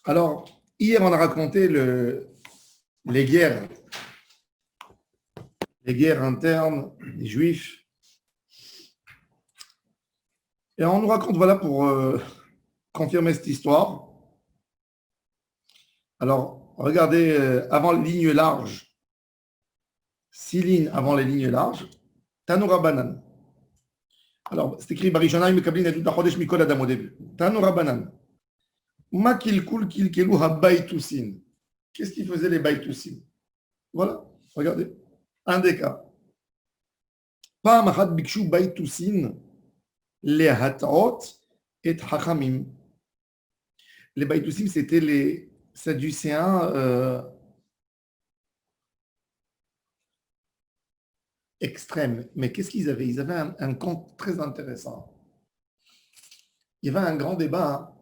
Alors, hier, on a raconté les guerres internes des Juifs. Et on nous raconte, voilà, pour confirmer cette histoire. Alors, regardez, avant les lignes larges, 6 lignes avant les lignes larges, Tanoura Banan. Alors, c'est écrit Barishana, Mekablin et Chodesh Mikol Adam au début. Tanoura Banan. Ma kilkul kilkelu ha baitusin. Qu'est-ce qu'ils faisaient les baitusin? Voilà, regardez. Un des cas. Pam achat bikshu baitusin les hatot et hachamim. Les baitusim, c'était les sadducéens extrêmes. Mais qu'est-ce qu'ils avaient? Ils avaient un conte très intéressant. Il y avait un grand débat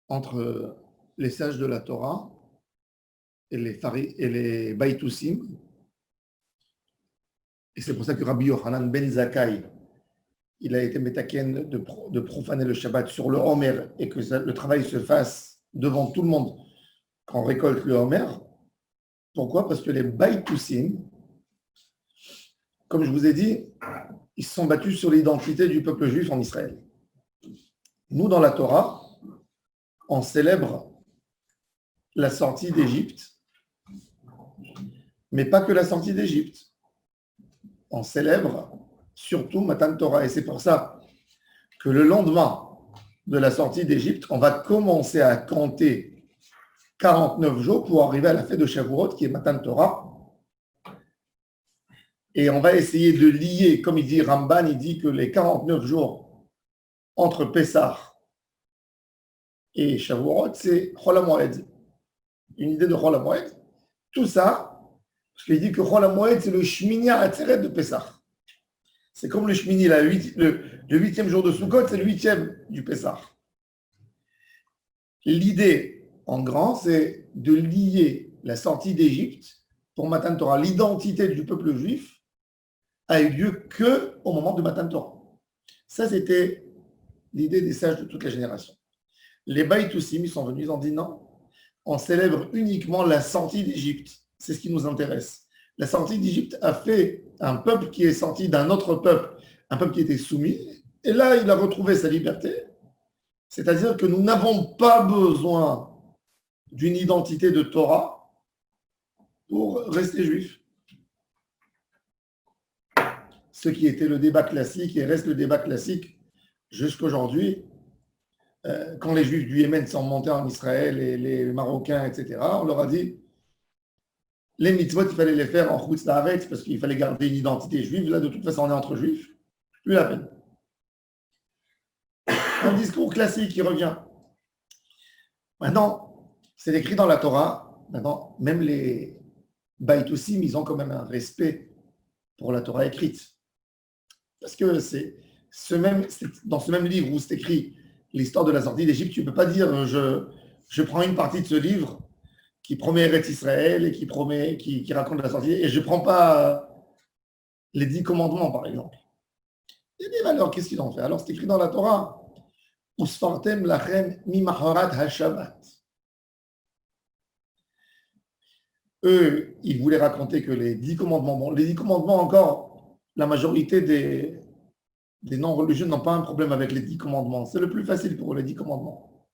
entre les sages de la Torah et les baitusim. Et c'est pour ça que Rabbi Yochanan ben Zakkai, il a été métaken de profaner le Shabbat sur le Homer et que le travail se fasse devant tout le monde quand on récolte le Homer. Pourquoi? Parce que les baitusim, comme je vous ai dit, ils se sont battus sur l'identité du peuple juif en Israël. Nous, dans la Torah, on célèbre la sortie d'Égypte, mais pas que la sortie d'Égypte. On célèbre surtout Matan Torah. Et c'est pour ça que le lendemain de la sortie d'Égypte, on va commencer à compter 49 jours pour arriver à la fête de Shavuot, qui est Matan Torah. Et on va essayer de lier, comme il dit Ramban, il dit que les 49 jours entre Pessah et Shavuot, c'est Chol HaMoed. Une idée de Chol HaMoed. Tout ça, parce qu'il dit que Chol HaMoed, c'est le Shmini Atzeret de Pessah. C'est comme le Shmini, le 8e jour de Sukkot, c'est le 8e du Pessah. L'idée, en grand, c'est de lier la sortie d'Égypte pour Matan Torah. L'identité du peuple juif a eu lieu qu'au moment de Matan Torah. Ça, c'était l'idée des sages de toute la génération. Les Baïtoussim, ils sont venus, ils ont dit non, on célèbre uniquement la sortie d'Égypte. C'est ce qui nous intéresse. La sortie d'Égypte a fait un peuple qui est sorti d'un autre peuple, un peuple qui était soumis, et là, il a retrouvé sa liberté. C'est-à-dire que nous n'avons pas besoin d'une identité de Torah pour rester juifs. Ce qui était le débat classique et reste le débat classique jusqu'aujourd'hui, quand les Juifs du Yémen sont montés en Israël et les Marocains, etc., on leur a dit les mitzvot, il fallait les faire en Chutz La'aretz parce qu'il fallait garder une identité juive. Là, de toute façon, on est entre juifs. Plus la peine. Un discours classique qui revient. Maintenant, c'est écrit dans la Torah. Maintenant, même les Baïtoussim, ils ont quand même un respect pour la Torah écrite. Parce que c'est dans ce même livre où c'est écrit l'histoire de la sortie d'Égypte, tu ne peux pas dire je prends une partie de ce livre qui promet Eretz Israël et qui raconte la sortie, et je ne prends pas les 10 commandements, par exemple. Il y a des valeurs, qu'est-ce qu'ils ont fait? Alors, c'est écrit dans la Torah, Usfartem lachem mimachorat ha-shabbat. Eux, ils voulaient raconter que les 10 commandements, bon, les 10 commandements encore, la majorité des non-religieux n'ont pas un problème avec les 10 commandements. C'est le plus facile pour eux, les 10 commandements.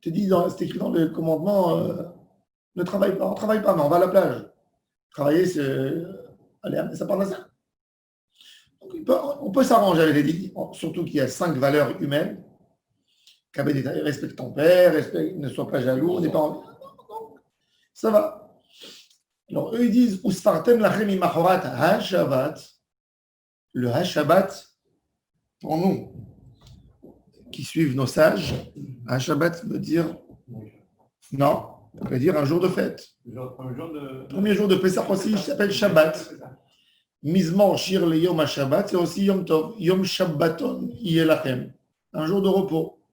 C'est écrit dans le commandement, ne travaille pas, on ne travaille pas, mais on va à la plage. Travailler, c'est aller amener sa parnassa. On peut s'arranger avec les 10, surtout qu'il y a 5 valeurs humaines. Respecte ton père, ne sois pas jaloux, n'est pas. Ça va. Alors, eux, ils disent Usfartem lachem imachorat ha-shabbat. Le ha-shabbat, pour nous, qui suivent nos sages, ha-shabbat veut dire non. On peut dire un jour de fête. Premier jour de Pessah aussi, il s'appelle Shabbat. Mizmor shir le yom ha-Shabbat, c'est aussi Yom Tov, Yom Shabbaton yelachem, un jour de repos.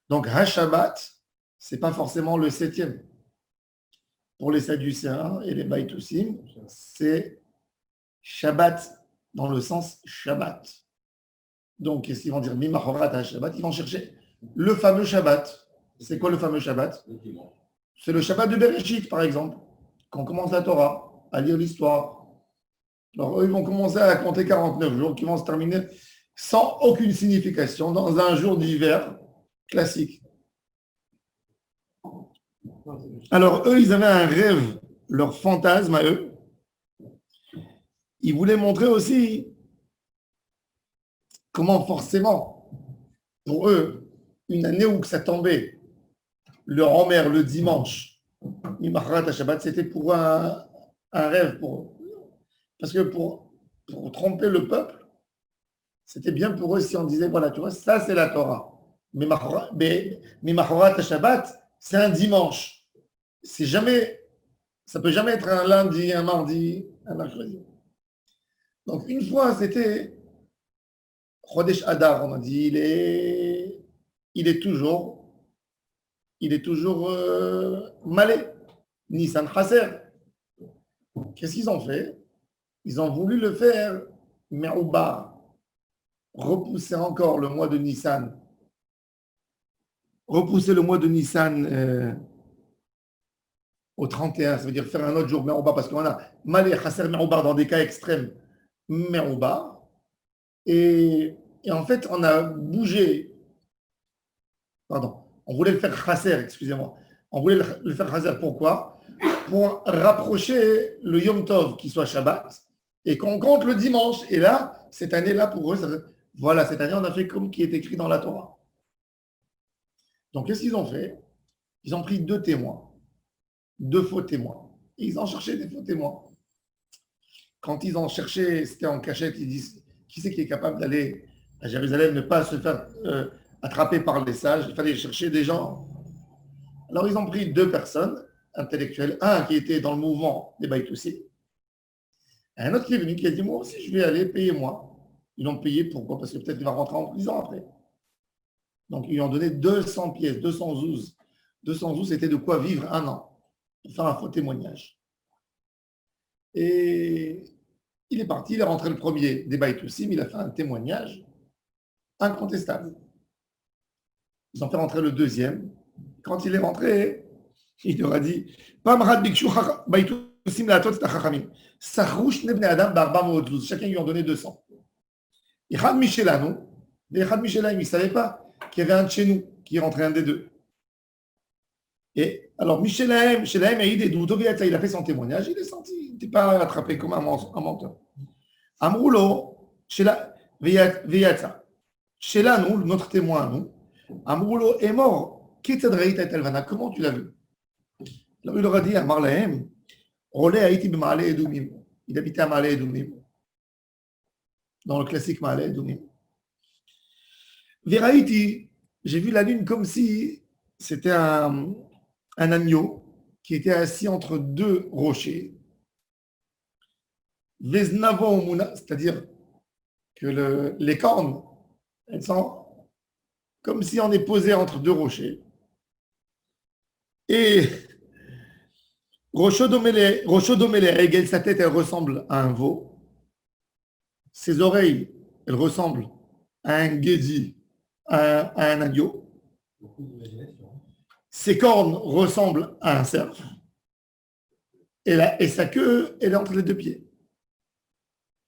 Donc ha-Shabbat, c'est pas forcément le 7e. Pour les Sadducéens et les Baïtoussim, c'est Shabbat dans le sens Shabbat. Donc, qu'est-ce qu'ils vont dire Mimachorat ha-Shabbat, ils vont chercher le fameux Shabbat. C'est quoi le fameux Shabbat? C'est le Shabbat de Bereshit, par exemple, quand on commence la Torah, à lire l'histoire. Alors, eux, ils vont commencer à compter 49 jours qui vont se terminer sans aucune signification dans un jour d'hiver classique. Alors, eux, ils avaient un rêve, leur fantasme à eux. Ils voulaient montrer aussi comment forcément, pour eux, une année où ça tombait, le Homer, le dimanche, Mimacharat Shabbat, c'était pour un rêve pour eux. Parce que pour tromper le peuple, c'était bien pour eux si on disait, voilà, tu vois, ça c'est la Torah. Mais Mimacharat Shabbat, c'est un dimanche. C'est jamais, ça peut jamais être un lundi, un mardi, un mercredi. Donc une fois, c'était Chodesh Adar, on a dit, il est toujours malé. Nissan Chaser. Qu'est-ce qu'ils ont fait? Ils ont voulu le faire Me'oubar, repousser encore le mois de Nissan, repousser le mois de Nissan au 31, ça veut dire faire un autre jour Me'oubar, parce qu'on a Malé, Chaser, Me'oubar dans des cas extrêmes, Me'oubar. Et en fait, on a bougé, pardon, on voulait le faire Chaser, excusez-moi. On voulait le faire Chaser, pourquoi? Pour rapprocher le Yom Tov qui soit Shabbat et qu'on compte le dimanche. Et là, cette année-là, pour eux, voilà, cette année, on a fait comme qui est écrit dans la Torah. Donc, qu'est-ce qu'ils ont fait? Ils ont pris deux témoins, deux faux témoins. Et ils ont cherché des faux témoins. Quand ils ont cherché, c'était en cachette, ils disent, qui c'est qui est capable d'aller à Jérusalem, ne pas se faire attraper par les sages? Il fallait chercher des gens. Alors, ils ont pris deux personnes intellectuelles, un qui était dans le mouvement des Baïtoussi, un autre qui est venu qui a dit, moi aussi, je vais aller, payez-moi. Ils l'ont payé, pourquoi? Parce que peut-être qu'il va rentrer en prison après. Donc, ils lui ont donné 200 pièces, 200 zouz. 200 zouz, c'était de quoi vivre un an, pour faire un faux témoignage. Et il est parti, il est rentré le premier des Baïtoussim, il a fait un témoignage incontestable. Ils ont fait rentrer le deuxième. Quand il est rentré, il leur a dit, chacun lui en donnait 200. Il ne savait pas qu'il y avait un de chez nous qui est rentré, un des deux. Et alors, Michelaim, il a fait son témoignage, il est sorti, il n'était pas attrapé comme un menteur. Amroulo, Veyatza. Shelanu, notre témoin, nous, Amroulo est mort. Comment tu l'as vu? Alors, il leur a dit à Marlahem, il habitait à Ma'ale Edoumim, dans le classique Ma'ale Edoumim. Veraïti, j'ai vu la lune comme si c'était un agneau qui était assis entre deux rochers. Veznavo Muna, c'est-à-dire que les cornes, elles sont comme si on est posé entre deux rochers. Et Rochodomele Regel, sa tête, elle ressemble à un veau. Ses oreilles, elles ressemblent à un guédi, à un agneau. Ses cornes ressemblent à un cerf. Et sa queue, elle est entre les deux pieds.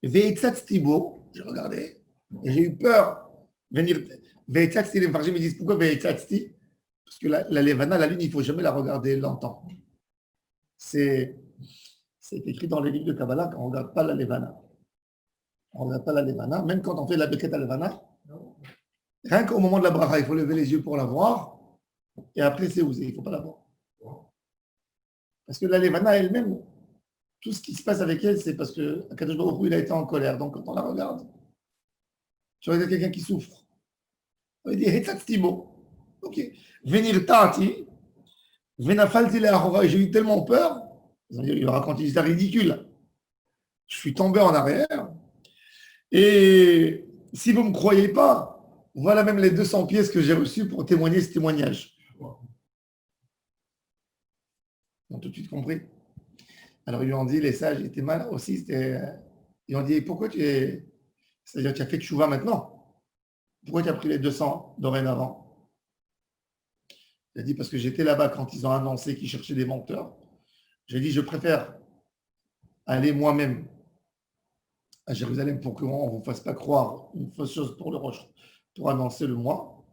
Veitsat Stibo, j'ai regardé, et j'ai eu peur de venir. Veitsat Sti, les Mfarshim me disent pourquoi Veitsat Sti? Parce que la Levana, la lune, il ne faut jamais la regarder longtemps. C'est écrit dans les livres de Kabbalah qu'on ne regarde pas la Levana. On ne regarde pas la Levana, même quand on fait la Beket à Levana. Rien qu'au moment de la bracha, il faut lever les yeux pour la voir, et après c'est osé, il ne faut pas la voir. Parce que la Levana elle-même, tout ce qui se passe avec elle, c'est parce que Akadosh Baruch Hu, il a été en colère. Donc quand on la regarde, tu regardes quelqu'un qui souffre. On dit Hetzat Stimo. Ok. Venir Tati, Venafalti Le'ahora, j'ai eu tellement peur. Il raconte une histoire ridicule. Je suis tombé en arrière. Et si vous ne me croyez pas, voilà même les 200 pièces que j'ai reçues pour témoigner ce témoignage. Ils ont tout de suite compris. Alors ils lui ont dit, les sages étaient mal aussi. Ils ont dit, pourquoi c'est-à-dire tu as fait tchouva maintenant? Pourquoi tu as pris les 200 dorénavant? Il a dit, parce que j'étais là-bas quand ils ont annoncé qu'ils cherchaient des menteurs. J'ai dit, je préfère aller moi-même à Jérusalem pour qu'on ne vous fasse pas croire une fausse chose pour le roche, pour annoncer le moi.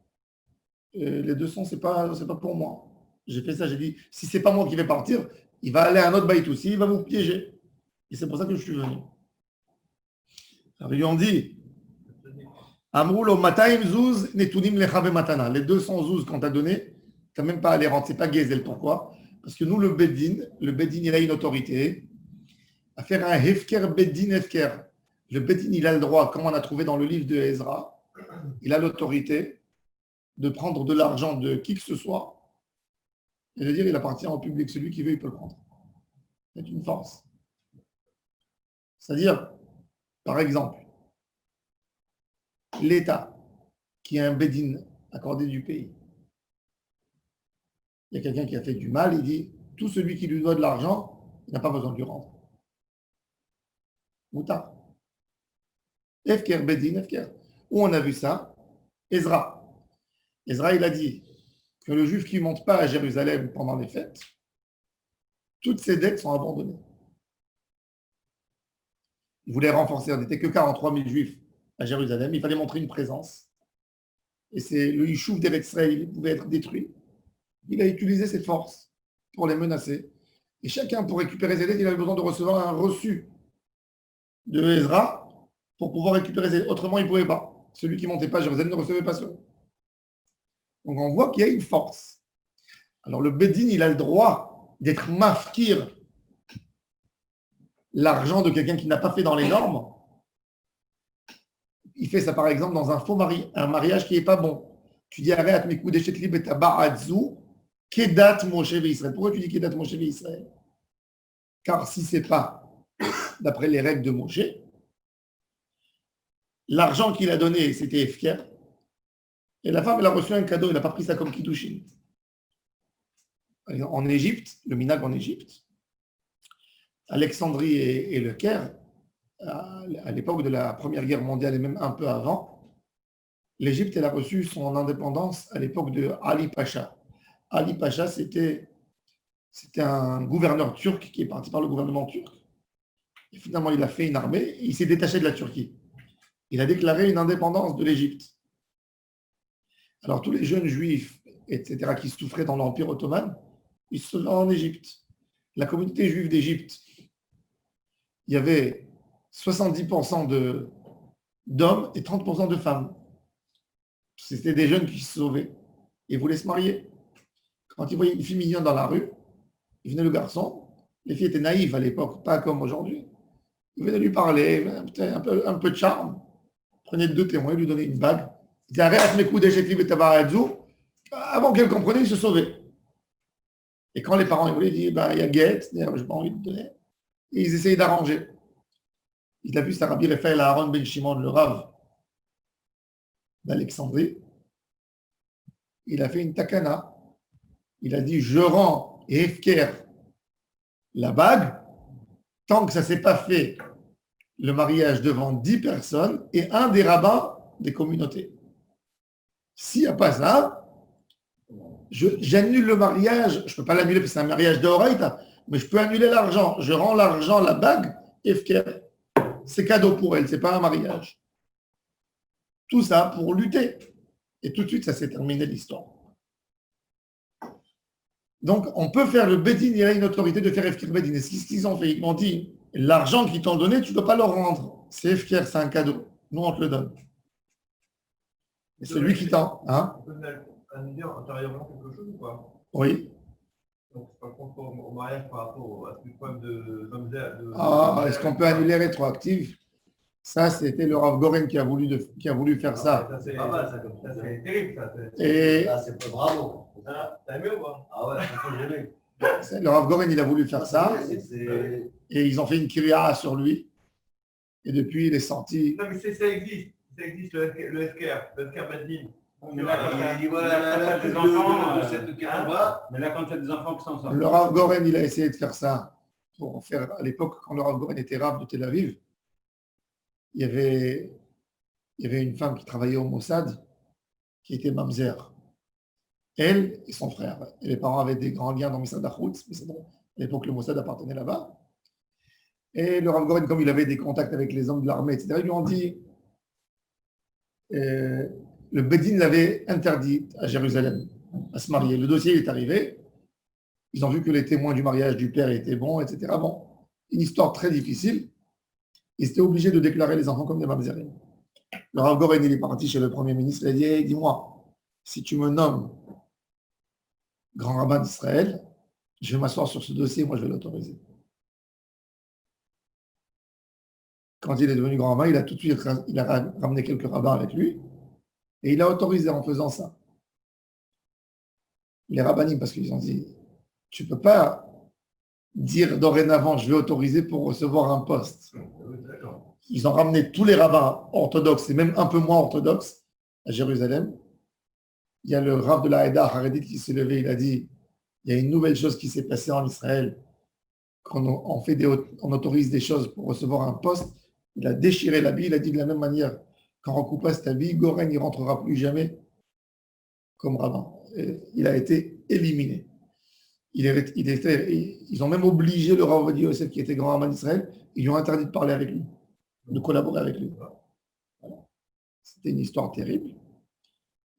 Et les 200, c'est pas pour moi. J'ai fait ça, j'ai dit, si c'est pas moi qui vais partir, il va aller à un autre baït aussi, il va vous piéger. Et c'est pour ça que je suis venu. Alors, ils lui ont dit, Amroulo Mataim Zouz Netunim Lecha Matana. Les 200 zouz qu'on t'a donné, tu n'as même pas à les rendre. C'est pas Gezel. Pourquoi? Parce que nous, le Beddin, il a une autorité à faire un Hefker Beddin Hefker. Le Beddin, il a le droit, comme on a trouvé dans le livre de Ezra, il a l'autorité de prendre de l'argent de qui que ce soit et de dire il appartient au public. Celui qui veut, il peut le prendre. C'est une force. C'est-à-dire, par exemple, l'État, qui est un Beddin accordé du pays, il y a quelqu'un qui a fait du mal, il dit, tout celui qui lui doit de l'argent, il n'a pas besoin de lui rendre. Mouta. Efker, Beddin, Efker. Où on a vu ça? Ezra. Ezra, il a dit que le juif qui ne monte pas à Jérusalem pendant les fêtes, toutes ses dettes sont abandonnées. Il voulait renforcer, on n'était que 43 000 juifs à Jérusalem, il fallait montrer une présence. Et c'est le Yishuv d'Eretz Israël, il pouvait être détruit. Il a utilisé cette force pour les menacer. Et chacun, pour récupérer ses dettes, il avait besoin de recevoir un reçu de Ezra pour pouvoir récupérer ses dettes. Autrement, il ne pouvait pas. Celui qui ne montait pas à Jérusalem ne recevait pas ça. Donc on voit qu'il y a une force. Alors le Beddin, il a le droit d'être mafkir l'argent de quelqu'un qui n'a pas fait dans les normes. Il fait ça par exemple dans un faux mariage qui n'est pas bon. Tu dis arrête mes coups d'échet libre et tabarazou, kedat Moshe Israël. Pourquoi tu dis kedat Moshe Israël? Car si ce n'est pas d'après les règles de Moshe, l'argent qu'il a donné, c'était Efker. Et la femme, elle a reçu un cadeau, elle n'a pas pris ça comme Kiddushin. En Égypte, le minag en Égypte, Alexandrie et le Caire, à l'époque de la Première Guerre mondiale et même un peu avant, l'Égypte, elle a reçu son indépendance à l'époque de Ali Pacha. Ali Pacha, c'était un gouverneur turc qui est parti par le gouvernement turc. Et finalement, il a fait une armée et il s'est détaché de la Turquie. Il a déclaré une indépendance de l'Égypte. Alors, tous les jeunes juifs, etc., qui souffraient dans l'Empire ottoman, ils se sont en Égypte. La communauté juive d'Égypte, il y avait 70% d'hommes et 30% de femmes. C'était des jeunes qui se sauvaient et voulaient se marier. Quand ils voyaient une fille mignonne dans la rue, il venait le garçon. Les filles étaient naïves à l'époque, pas comme aujourd'hui. Il venait lui parler, un peu de charme. Il prenait 2 témoins, il lui donnait une bague. Il disait arrête mes coups d'échec libre et tabarazou. Avant qu'elle comprenne, il se sauvait. Et quand les parents ils voulaient, ils disaient il y a guette, je n'ai pas envie de donner. Et ils essayaient d'arranger. Il a vu ça, Rabbi Raphaël Aaron Ben Shimon, le Rav d'Alexandrie. Il a fait une takana. Il a dit je rends Efker la bague tant que ça ne s'est pas fait le mariage devant 10 personnes et un des rabbins des communautés. S'il n'y a pas ça, j'annule le mariage. Je ne peux pas l'annuler parce que c'est un mariage de Horaïta, mais je peux annuler l'argent. Je rends l'argent, la bague, Efker. C'est cadeau pour elle, ce n'est pas un mariage. Tout ça pour lutter. Et tout de suite, ça s'est terminé l'histoire. Donc, on peut faire le Beddin, il y a une autorité de faire Efker Beddin. Et ce qu'ils ont fait, ils m'ont dit, l'argent qu'ils t'ont donné, tu ne dois pas le rendre. C'est Efker, c'est un cadeau. Nous, on te le donne. Et celui qui t'en... Hein? On peut annuler intérieurement quelque chose ou pas? Oui. Donc, c'est pas conforme au mariage par rapport à ce problème de Ah, est-ce qu'on peut annuler rétroactif? Ça, c'était le Rav Goren qui a voulu faire ça. Ça, c'est pas mal, ça, c'est terrible, ça. Et Là, c'est pas bravo. T'as aimé ou pas? Ah ouais, c'est pas gêné. le Rav Goren, il a voulu faire ça. C'est- Et ils ont fait une kriya sur lui. Et depuis, il est sorti. Non, mais ça existe. Ça existe, le FKR Beddin. Mais là, quand tu as des enfants qui sont ensemble. Le Rav Goren, il a essayé de faire ça pour faire, à l'époque, quand le Rav Goren était Rav de Tel Aviv, il y avait une femme qui travaillait au Mossad, qui était mamzer. elle et son frère. Et les parents avaient des grands liens dans Misad Achoutz, à l'époque le Mossad appartenait là-bas. Et le Rav Goren, comme il avait des contacts avec les hommes de l'armée, etc., ils lui ont dit, le Bedin l'avait interdit à Jérusalem à se marier. Le dossier est arrivé, ils ont vu que les témoins du mariage du père étaient bons, etc. Bon, une histoire très difficile. Ils étaient obligés de déclarer les enfants comme des mamzerim. Le Rav Goren, il est parti chez le Premier ministre, il a dit, hey, dis-moi, si tu me nommes grand rabbin d'Israël, je vais m'asseoir sur ce dossier, moi je vais l'autoriser. Quand il est devenu grand rabbin, il a tout de suite il a ramené quelques rabbins avec lui et il a autorisé en faisant ça. Les rabbinim, parce qu'ils ont dit, tu ne peux pas dire dorénavant, je vais autoriser pour recevoir un poste. Ils ont ramené tous les rabbins orthodoxes et même un peu moins orthodoxes à Jérusalem. Il y a le rav de la Haïda Haredit qui s'est levé, il a dit, il y a une nouvelle chose qui s'est passée en Israël, quand on autorise des choses pour recevoir un poste. Il a déchiré l'habit, il a dit de la même manière, quand on coupe cet habit, Goren n'y rentrera plus jamais comme rabbin. Et il a été éliminé. Ils ont même obligé le Rav Ovadia Yosef, qui était grand rabbin d'Israël, ils lui ont interdit de parler avec lui, de collaborer avec lui. Voilà. C'était une histoire terrible.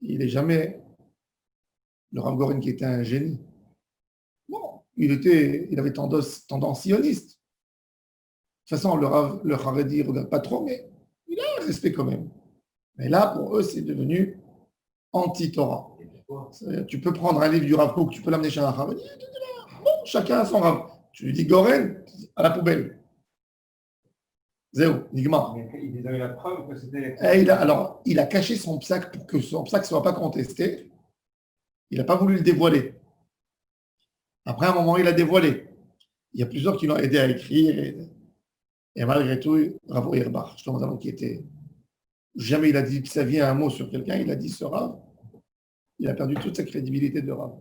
Il n'est jamais le Rav Goren qui était un génie. Bon, il avait tendance sioniste. De toute façon, le Haredi ne regarde pas trop, mais il a un respect quand même. Mais là, pour eux, c'est devenu anti-Torah. Tu peux prendre un livre du Rav Kook, tu peux l'amener chez un Haredi. Bon, chacun a son Rav. Tu lui dis Goren, à la poubelle. Zéo, Nigma. Ils avaient la preuve que c'était. Il a caché son psaque pour que son psaque ne soit pas contesté. Il n'a pas voulu le dévoiler. Après, à un moment, il a dévoilé. Il y a plusieurs qui l'ont aidé à écrire. Et malgré tout, Rav Auerbach, je te qui était. Jamais il a dit que ça vient un mot sur quelqu'un, il a dit ce Rav. Il a perdu toute sa crédibilité de Rav.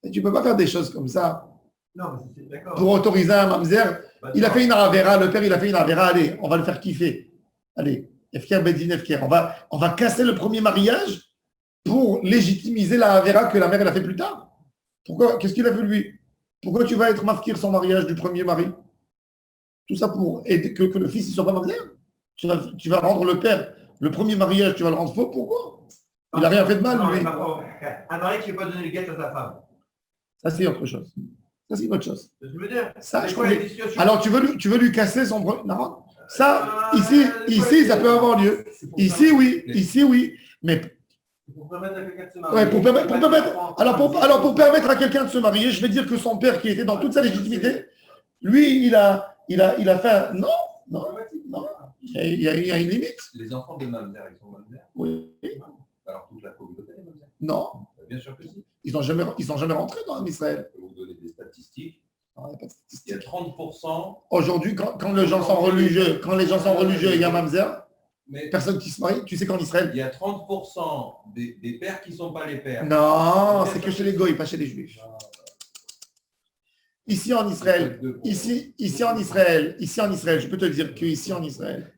Et tu ne peux pas faire des choses comme ça. Non, mais c'est d'accord. Pour autoriser un mamzer. Il a fait une avera, le père il a fait une avera, allez, on va le faire kiffer. Allez, Efker Bedin Efker. On va casser le premier mariage pour légitimiser la avera que la mère elle a fait plus tard. Pourquoi? Qu'est-ce qu'il a fait lui? Pourquoi tu vas être marqué son mariage du premier mari? Tout ça pour aider que le fils ne soit pas mamzer. Tu vas rendre le père, le premier mariage, tu vas le rendre faux. Pourquoi? Il n'a rien fait de mal, lui. Un mari qui ne veut pas donner le guet à sa femme. Ça, c'est autre chose. Ça, c'est une autre chose. Je veux dire, ça, je connais. Alors, tu veux lui casser son... Non. Ça, ici, ça peut avoir lieu. Ici, oui. Mais... Pour permettre à quelqu'un de se marier. Ouais, pour permettre à quelqu'un de se marier, je vais dire que son père, qui était dans toute sa légitimité, lui, il a fait un... Non. Il y a une limite. Les enfants de Mamzer, ils sont Mamzer? Oui. Alors toute la communauté est Mamzer? Non. Bien sûr que si. Ils n'ont jamais rentré dans Israël. Je vais vous donner des statistiques. Non, il n'y a pas de statistiques. Il y a 30%. Aujourd'hui, quand les gens sont religieux, il y a Mamzer. Mais personne qui se marie. Tu sais qu'en Israël, il y a 30% des pères qui ne sont pas les pères. Non, c'est que chez les goïs, pas chez les juifs. Ici en Israël, je peux te dire qu'ici en Israël,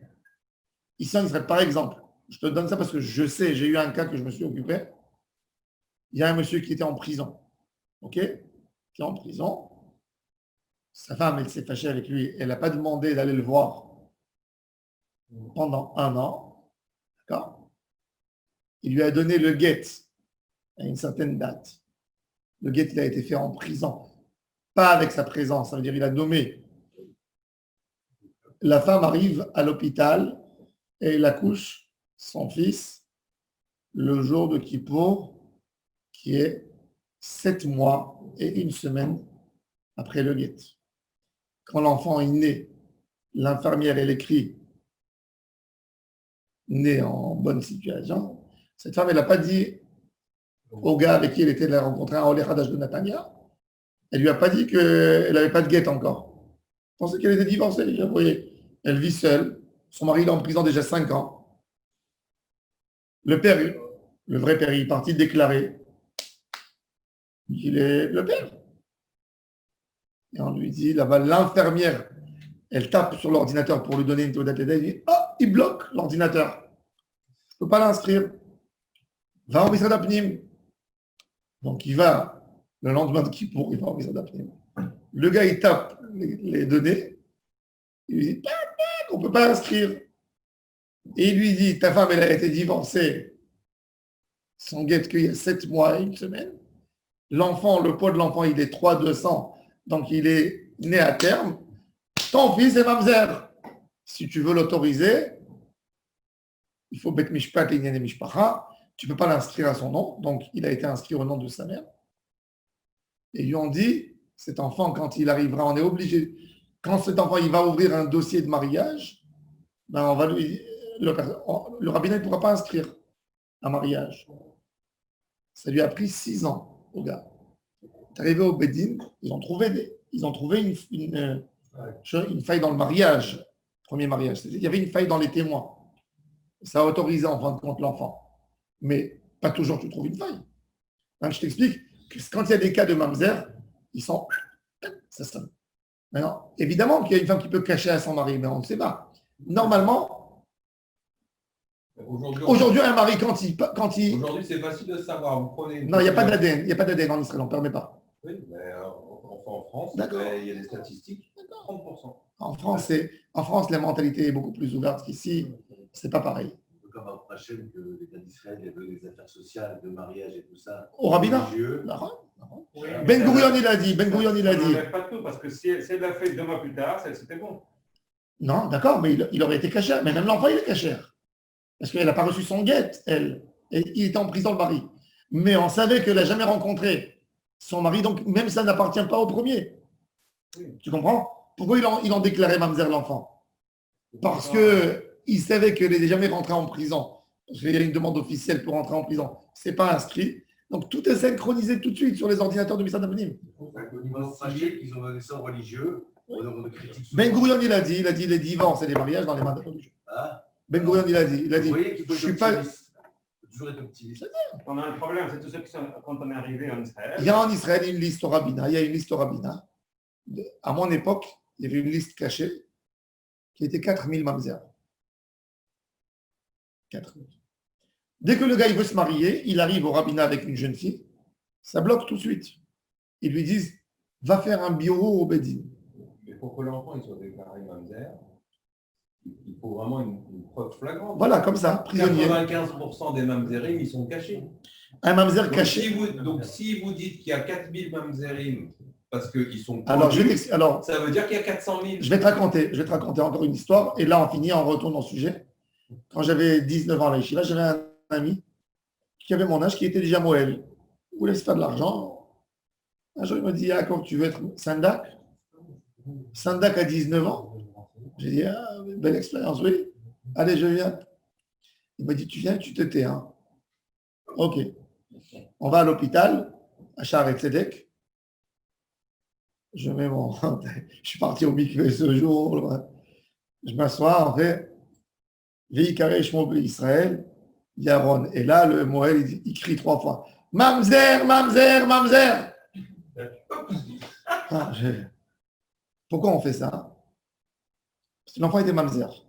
par exemple, je te donne ça parce que je sais, j'ai eu un cas que je me suis occupé. Il y a un monsieur qui était en prison, ok? Qui est en prison. Sa femme, elle s'est fâchée avec lui. Elle n'a pas demandé d'aller le voir pendant 1 an. D'accord? Il lui a donné le guet à une certaine date. Le guet, il a été fait en prison. Pas avec sa présence, ça veut dire il a nommé. La femme arrive à l'hôpital et elle accouche son fils le jour de Kippour, qui est 7 mois et 1 semaine après le guet. Quand l'enfant est né, l'infirmière, elle écrit né en bonne situation. Cette femme, elle n'a pas dit au gars avec qui elle était rencontrée à Olé Hadash de Natania. Elle lui a pas dit qu'elle n'avait pas de guet encore. Elle pensait qu'elle était divorcée. Vous voyez, elle vit seule. Son mari est en prison déjà 5 ans. Le père, le vrai père, il est parti déclarer qu'il est le père. Et on lui dit, là-bas, l'infirmière, elle tape sur l'ordinateur pour lui donner une théorie d'athlète. Elle dit, il bloque l'ordinateur. Je ne peux pas l'inscrire. Va au ministère d'Apnim. Donc, il va, le lendemain de Kippour, il va en Misad Apnim. Le gars, il tape les données. Il lui dit, on ne peut pas inscrire. Et il lui dit, ta femme, elle a été divorcée sans guette qu'il y a 7 mois et 1 semaine. L'enfant, le poids de l'enfant, il est 3,200. Donc, il est né à terme. Ton fils est mamzer. Si tu veux l'autoriser, il faut Bet Mishpat et Inyane Mishpacha. Tu ne peux pas l'inscrire à son nom. Donc, il a été inscrit au nom de sa mère. Et ils lui ont dit, cet enfant, quand il arrivera, on est obligé. Quand cet enfant, il va ouvrir un dossier de mariage, ben on va lui, le rabbinat ne pourra pas inscrire un mariage. Ça lui a pris 6 ans au gars. Il est arrivé au Bedin, ils ont trouvé une faille dans le mariage, premier mariage. Il y avait une faille dans les témoins. Ça a autorisé en fin de compte l'enfant. Mais pas toujours tu trouves une faille. Donc, je t'explique que quand il y a des cas de mamzer, ils sont... Ça sonne. Maintenant, évidemment qu'il y a une femme qui peut cacher à son mari, mais on ne sait pas. Normalement, aujourd'hui un mari, quand il... Aujourd'hui, c'est facile de savoir. Vous prenez Non, il n'y a pas d'ADN. Il n'y a pas d'ADN en Israël, on ne permet pas. Oui, mais en France, D'accord. il y a des statistiques. 30%. En France, la mentalité est beaucoup plus ouverte qu'ici. C'est pas pareil. Comme à Hachem, que l'État d'Israël, il y avait des affaires sociales, de mariage et tout ça. Au rabbinat. Religieux. Oui, Ben Gurion, il a dit. Ben Gurion, il a On dit. n'enlève pas tout, parce que si elle l'a fait 2 mois plus tard, c'était bon. Non, d'accord, mais il aurait été caché. Mais même l'enfant, il est caché. Parce qu'elle n'a pas reçu son guette, elle. Et il était en prison, le mari. Mais on savait qu'elle n'a jamais rencontré son mari, donc même ça n'appartient pas au premier. Oui. Tu comprends? Pourquoi ils ont déclaré mamzer l'enfant? Parce qu'il savait qu'elle n'est jamais rentrée en prison. Parce qu'il y a une demande officielle pour rentrer en prison. Ce n'est pas inscrit. Donc tout est synchronisé tout de suite sur les ordinateurs de Misad Apnim. Au niveau Hachem, ils ont donné ça aux religieux. On critique souvent. Ben Gurion, il a dit les divorces et les mariages dans les mains des religieux. Ah, Ben Gurion, il a dit, vous voyez qu'il faut je suis être pas... optimiste. Il faut toujours être optimiste. On a un problème, c'est tous ceux qui sont, quand on est arrivé en Israël. Il y a en Israël une liste au rabbinat. Il y a une liste au rabbinat. À mon époque, il y avait une liste cachée qui était 4000 mamzer. 4000. Dès que le gars il veut se marier, il arrive au rabbinat avec une jeune fille, ça bloque tout de suite. Ils lui disent, va faire un bureau au Bedin. Mais pour que l'enfant il soit déclaré mamzer, il faut vraiment une preuve flagrante. Voilà, comme ça, prisonnier. 95% des mamzerim, ils sont cachés. Un mamzer Donc, caché. si vous dites qu'il y a 4000 mamzerim parce qu'ils sont Alors, connus, ça veut dire qu'il y a 400 000. je vais te raconter encore une histoire. Et là, on finit, on retourne au sujet. Quand j'avais 19 ans à la yeshiva, j'avais un ami qui avait mon âge, qui était déjà Moël. Il voulait se faire de l'argent. Un jour, il m'a dit, ah, quand tu veux être Sandak? Sandak à 19 ans. J'ai dit, ah, belle expérience, oui. Allez, je viens. Il m'a dit, tu viens, tu te tais. Hein. Ok. On va à l'hôpital, à Shaare Tzedek. Je mets mon... Je suis parti au mikvé ce jour. Je m'assois, en fait. Veikare Shmo Israël, Yaron. Et là, le Moël, il crie 3 fois. Mamzer, mamzer, mamzer. Ah, pourquoi on fait ça? Parce que l'enfant était mamzer.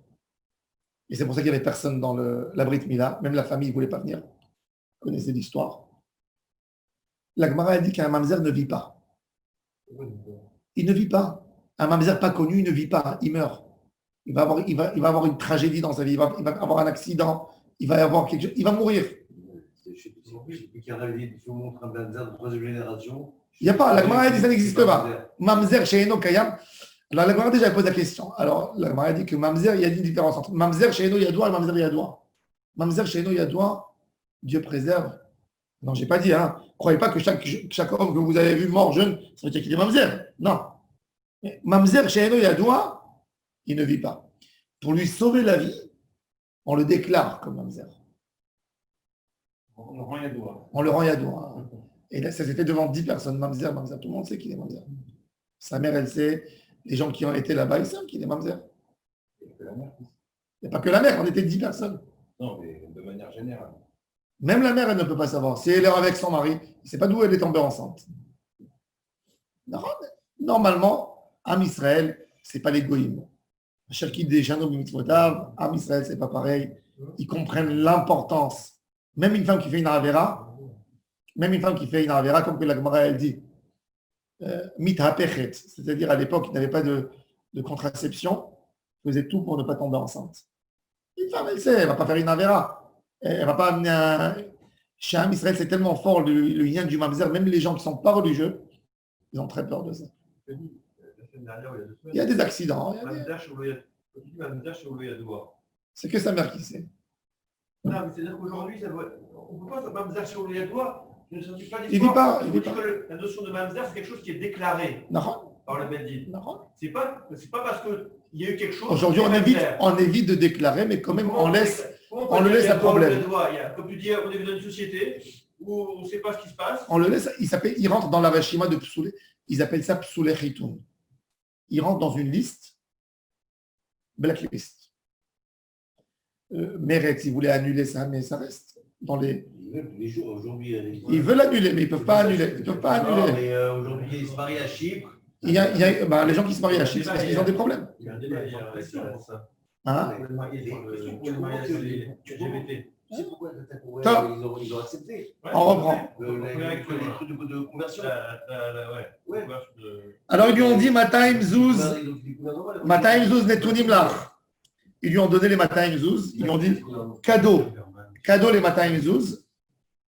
Et c'est pour ça qu'il n'y avait personne dans la Brit Mila. Même la famille ne voulait pas venir. Vous connaissez l'histoire. La Gemara a dit qu'un mamzer ne vit pas. Il ne vit pas. Un mamzer pas connu ne vit pas. Il meurt. Il va avoir une tragédie dans sa vie. Il va avoir un accident. Il va avoir quelque chose. Il va mourir. Je ne sais plus qui en avait dit, si on montre un Banzer de 3e génération. Il n'y a pas. La Gemara a dit que ça n'existe pas. Mamzer chez Eno Kayam. Alors, la Gemara déjà pose la question. Alors, la Gemara a dit que Mamzer, il y a une différence entre Mamzer chez Eno Yadoua et Mamzer Yadoua. Mamzer chez Eno Yadoua, Dieu préserve. Non, je n'ai pas dit. Hein. Ne croyez pas que chaque homme que vous avez vu mort jeune, ça veut dire qu'il est Mamzer. Non. Mais Mamzer chez Eno Yadoua, il ne vit pas. Pour lui sauver la vie, on le déclare comme Mamzer. On le rend Yadoua. On le rend Yadoua. Et là, ça s'est fait devant 10 personnes. Mamzer, Mamzer. Tout le monde sait qu'il est Mamzer. Sa mère, elle sait. Les gens qui ont été là-bas, ils savent qu'il est Mamzer. Il n'y a pas que la mère, on était 10 personnes. Non, mais de manière générale. Même la mère, elle ne peut pas savoir. Si elle est avec son mari, il ne sait pas d'où elle est tombée enceinte. Normalement, Am Israël, ce n'est pas les goïms. Chacun des Shanom Mitzvotav, Am Israël, ce n'est pas pareil. Ils comprennent l'importance. Même une femme qui fait une Avera, Même une femme qui fait une avera, comme que la Gemara elle dit, mithapechet, c'est-à-dire à l'époque, il n'y avait pas de contraception, faisait tout pour ne pas tomber enceinte. Une femme, elle sait, elle ne va pas faire une avera. Elle ne va pas amener un. Chez un Israël, c'est tellement fort le lien du mamzer, même les gens qui ne sont pas religieux, ils ont très peur de ça. La semaine dernière, il y a 2 semaines. Il y a des accidents. Mamzer chez Ouloya Doua. C'est que sa mère qui sait. Non, mais c'est-à-dire qu'aujourd'hui, on ne peut pas Mamzer chez Ouloya Doua. Je ne sais pas Il dit pas. La notion de Mamzer, c'est quelque chose qui est déclaré Non. par le Beddin. Non. C'est pas parce qu'il y a eu quelque chose. Aujourd'hui, on évite de déclarer, mais quand même, on le laisse à problème. Comme tu dis, on est dans une société où on ne sait pas ce qui se passe. On le laisse, il rentre dans la Reshima de Psoulé, ils appellent ça Psoulé Chitoun. Il rentre dans une liste, blacklist. Meretz, ils voulaient annuler ça, mais ça reste dans les. Ils veulent annuler, mais ils ne peuvent pas annuler. Non, mais aujourd'hui, ils se marient à Chypre. Il y a les gens qui se marient à Chypre, parce qu'ils ont des problèmes. Il y a un débat, il y a ça. Hein? Pour le mariage LGBT. Tu sais pourquoi ils ont accepté. On reprend. Les trucs de conversion. Ouais. Alors ils lui ont dit Mataim Zouz Netunim Lach. Ils lui ont donné les Mataim Zouz. Ils lui ont dit cadeau les Mataim Zouz.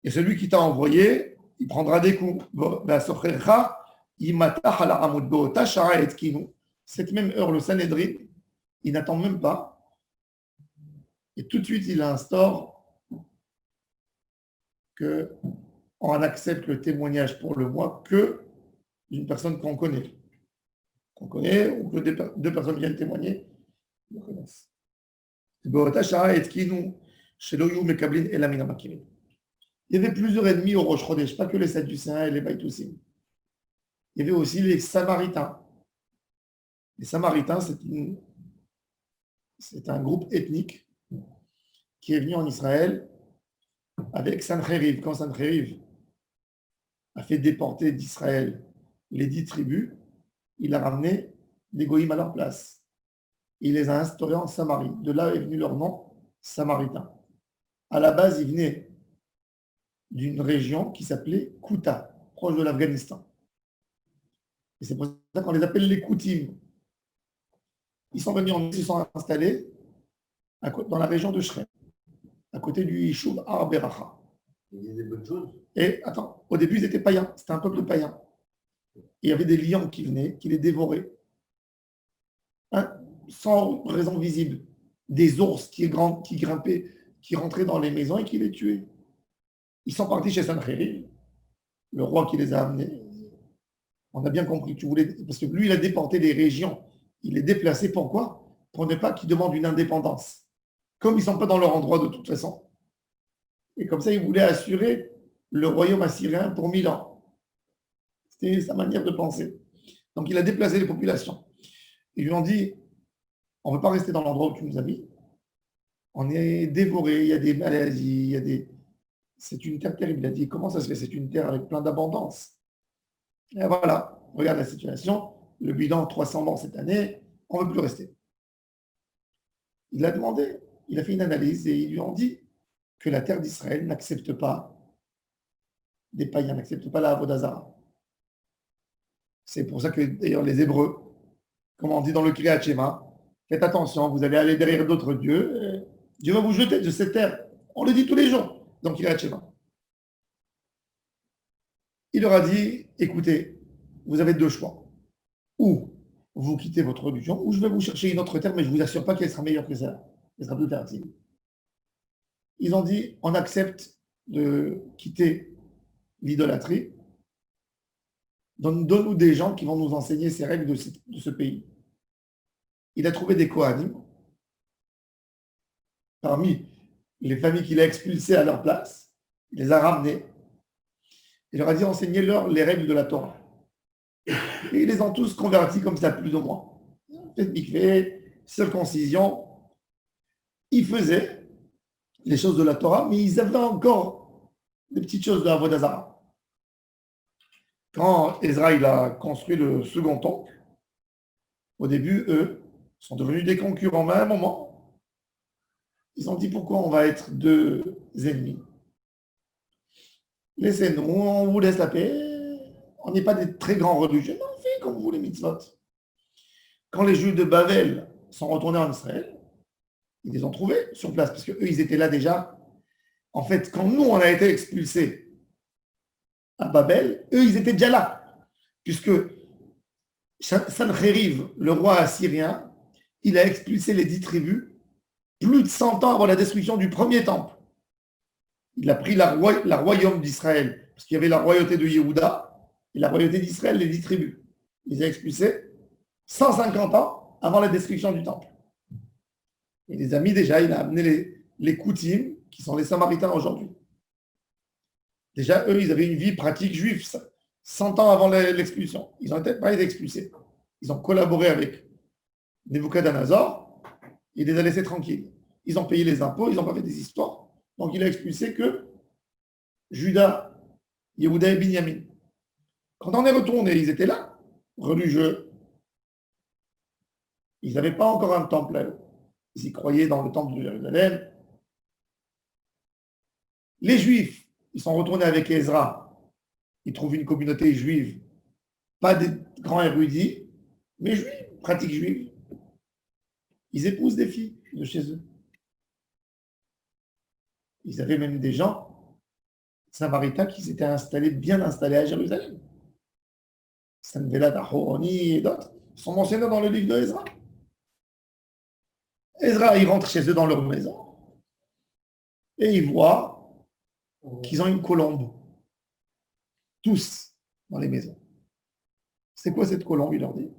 Et celui qui t'a envoyé, il prendra des coups. Cette même heure, le Sanhedrin, il n'attend même pas. Et tout de suite, il instaure qu'on accepte le témoignage pour le mois que d'une personne qu'on connaît. Ou que deux personnes viennent témoigner, nous connaissent. Il y avait plusieurs ennemis au Rosh Chodesh, pas que les Sadducéens et les Baïtoussim. Il y avait aussi les Samaritains. Les Samaritains, c'est un groupe ethnique qui est venu en Israël avec Sancheriv. Quand Sancheriv a fait déporter d'Israël les 10 tribus, il a ramené des goïms à leur place. Il les a instaurés en Samarie. De là est venu leur nom, Samaritains. À la base, ils venaient d'une région qui s'appelait Kouta, proche de l'Afghanistan. Et c'est pour ça qu'on les appelle les Koutim. Ils sont venus, ils se sont installés dans la région de Shrem, à côté du Yishuv Har Beracha. Ils disaient des bonnes choses. Et attends, au début, ils étaient païens. C'était un peuple païen. Et il y avait des lions qui venaient, qui les dévoraient. Sans raison visible. Des ours qui grimpaient, qui rentraient dans les maisons et qui les tuaient. Ils sont partis chez Sancheriv, le roi qui les a amenés. On a bien compris que tu voulais. Parce que lui, il a déporté les régions. Il les déplaçait. Pourquoi? Pour ne pas qu'ils demandent une indépendance. Comme ils ne sont pas dans leur endroit de toute façon. Et comme ça, il voulait assurer le royaume assyrien pour 1000 ans. C'était sa manière de penser. Donc, il a déplacé les populations. Ils lui ont dit, on ne veut pas rester dans l'endroit où tu nous as mis. On est dévoré, il y a des maladies, il y a des... C'est une terre terrible. Il a dit, comment ça se fait? C'est une terre avec plein d'abondance. Et voilà, regarde la situation. Le bilan, 300 morts cette année, on ne veut plus rester. Il a demandé, il a fait une analyse et ils lui ont dit que la terre d'Israël n'accepte pas des païens, n'accepte pas la Avodazara. C'est pour ça que d'ailleurs les Hébreux, comme on dit dans le Kriyat Shema, faites attention, vous allez aller derrière d'autres dieux, Dieu va vous jeter de cette terre. On le dit tous les jours dans le Kriyat Shema. Il leur a dit, écoutez, vous avez deux choix. Ou vous quittez votre religion, ou je vais vous chercher une autre terre, mais je ne vous assure pas qu'elle sera meilleure que ça. Elle sera plus fertile. Ils ont dit, on accepte de quitter l'idolâtrie. Donne-nous des gens qui vont nous enseigner ces règles de ce pays. Il a trouvé des Kohanim parmi les familles qu'il a expulsées à leur place. Il les a ramenés. Il leur a dit, enseignez-leur les règles de la Torah. Et ils les ont tous convertis comme ça, plus ou moins. Peut-être mikvé, circoncision. Ils faisaient les choses de la Torah, mais ils avaient encore des petites choses de Avodazara. Quand Ezra a construit le second temple, au début, eux, sont devenus des concurrents. Mais à un moment, ils ont dit pourquoi on va être deux ennemis. Laissez-nous, on vous laisse la paix. On n'est pas des très grands religieux, mais on fait comme vous les mitzvot. Quand les Juifs de Babel sont retournés en Israël, ils les ont trouvés sur place, parce qu'eux, ils étaient là déjà. En fait, quand nous, on a été expulsés à Babel, eux, ils étaient déjà là. Puisque Sancheriv, le roi assyrien, il a expulsé les 10 tribus plus de 100 ans avant la destruction du premier temple. Il a pris la royaume d'Israël, parce qu'il y avait la royauté de Yehuda et la royauté d'Israël, les 10 tribus. Il les a expulsés 150 ans avant la destruction du temple. Et les amis, déjà, il a amené les Koutim, qui sont les Samaritains aujourd'hui. Déjà, eux, ils avaient une vie pratique juive, 100 ans avant l'expulsion. Ils n'ont pas été expulsés. Ils ont collaboré avec Nebuchadnezzar, il les a laissés tranquilles. Ils ont payé les impôts, ils n'ont pas fait des histoires. Donc, il a expulsé que Juda, Yehuda et Binyamin. Quand on est retourné, ils étaient là, religieux. Ils n'avaient pas encore un temple à eux. Ils y croyaient dans le temple de Jérusalem. Les Juifs, ils sont retournés avec Ezra. Ils trouvent une communauté juive, pas des grands érudits, mais juifs, pratique juive. Ils épousent des filles de chez eux. Ils avaient même des gens samaritains qui s'étaient bien installés à Jérusalem. Sanvelat, Ahoroni et d'autres sont mentionnés dans le livre de Ezra. Ezra, ils rentrent chez eux dans leur maison et ils voient qu'ils ont une colombe. Tous dans les maisons. C'est quoi cette colombe, il leur dit?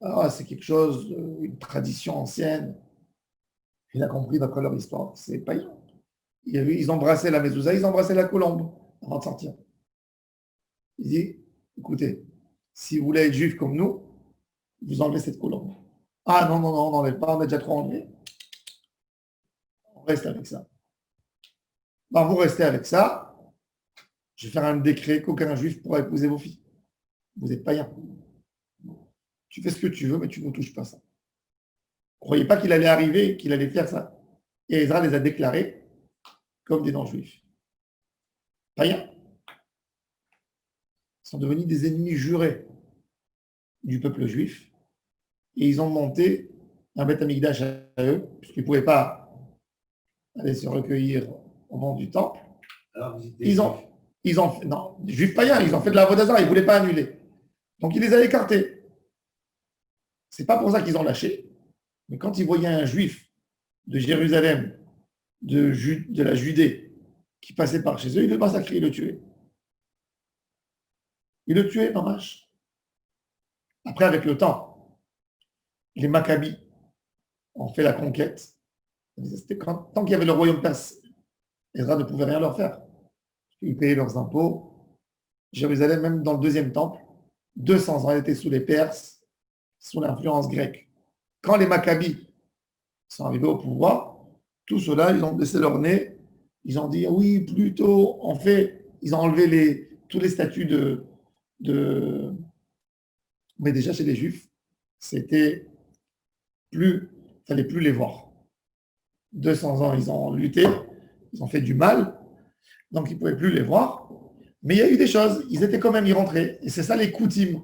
Ah, c'est quelque chose, une tradition ancienne. Il a compris d'après leur histoire, c'est païen. Ils embrassaient la mezouza, ils embrassaient la colombe avant de sortir. Il dit, écoutez, si vous voulez être juif comme nous, vous enlevez cette colombe. Ah non, on n'enlève pas, on a déjà trop enlevé. On reste avec ça. Ben, vous restez avec ça. Je vais faire un décret qu'aucun juif pourra épouser vos filles. Vous êtes païen. Tu fais ce que tu veux, mais tu ne touches pas ça. Ne croyez pas qu'il allait arriver, qu'il allait faire ça. Et Ezra les a déclarés comme des non-juifs. Païens. Ils sont devenus des ennemis jurés du peuple juif. Et ils ont monté un Beth Amikdash à eux, puisqu'ils ne pouvaient pas aller se recueillir au moment du temple. Alors, ils ont fait, non, des juifs païens, ils ont fait de la vodazara, ils ne voulaient pas annuler. Donc, il les a écartés. C'est pas pour ça qu'ils ont lâché. Mais quand ils voyaient un juif de Jérusalem, de la Judée, qui passait par chez eux, ils le massacraient, ils le tuaient. Ils le tuaient, mamash. Après, avec le temps, les Maccabis ont fait la conquête. Tant qu'il y avait le royaume perse, Ezra ne pouvait rien leur faire. Ils payaient leurs impôts. Jérusalem, même dans le deuxième temple, 200 ans étaient sous les Perses, sous l'influence grecque. Quand les Maccabis sont arrivés au pouvoir, tout cela, ils ont baissé leur nez. Ils ont dit, oui, plutôt, en fait, ils ont enlevé tous les statuts Mais déjà, chez les Juifs, il fallait plus les voir. 200 ans, ils ont lutté, ils ont fait du mal, donc ils ne pouvaient plus les voir. Mais il y a eu des choses, ils étaient quand même y rentrés. Et c'est ça les Koutim.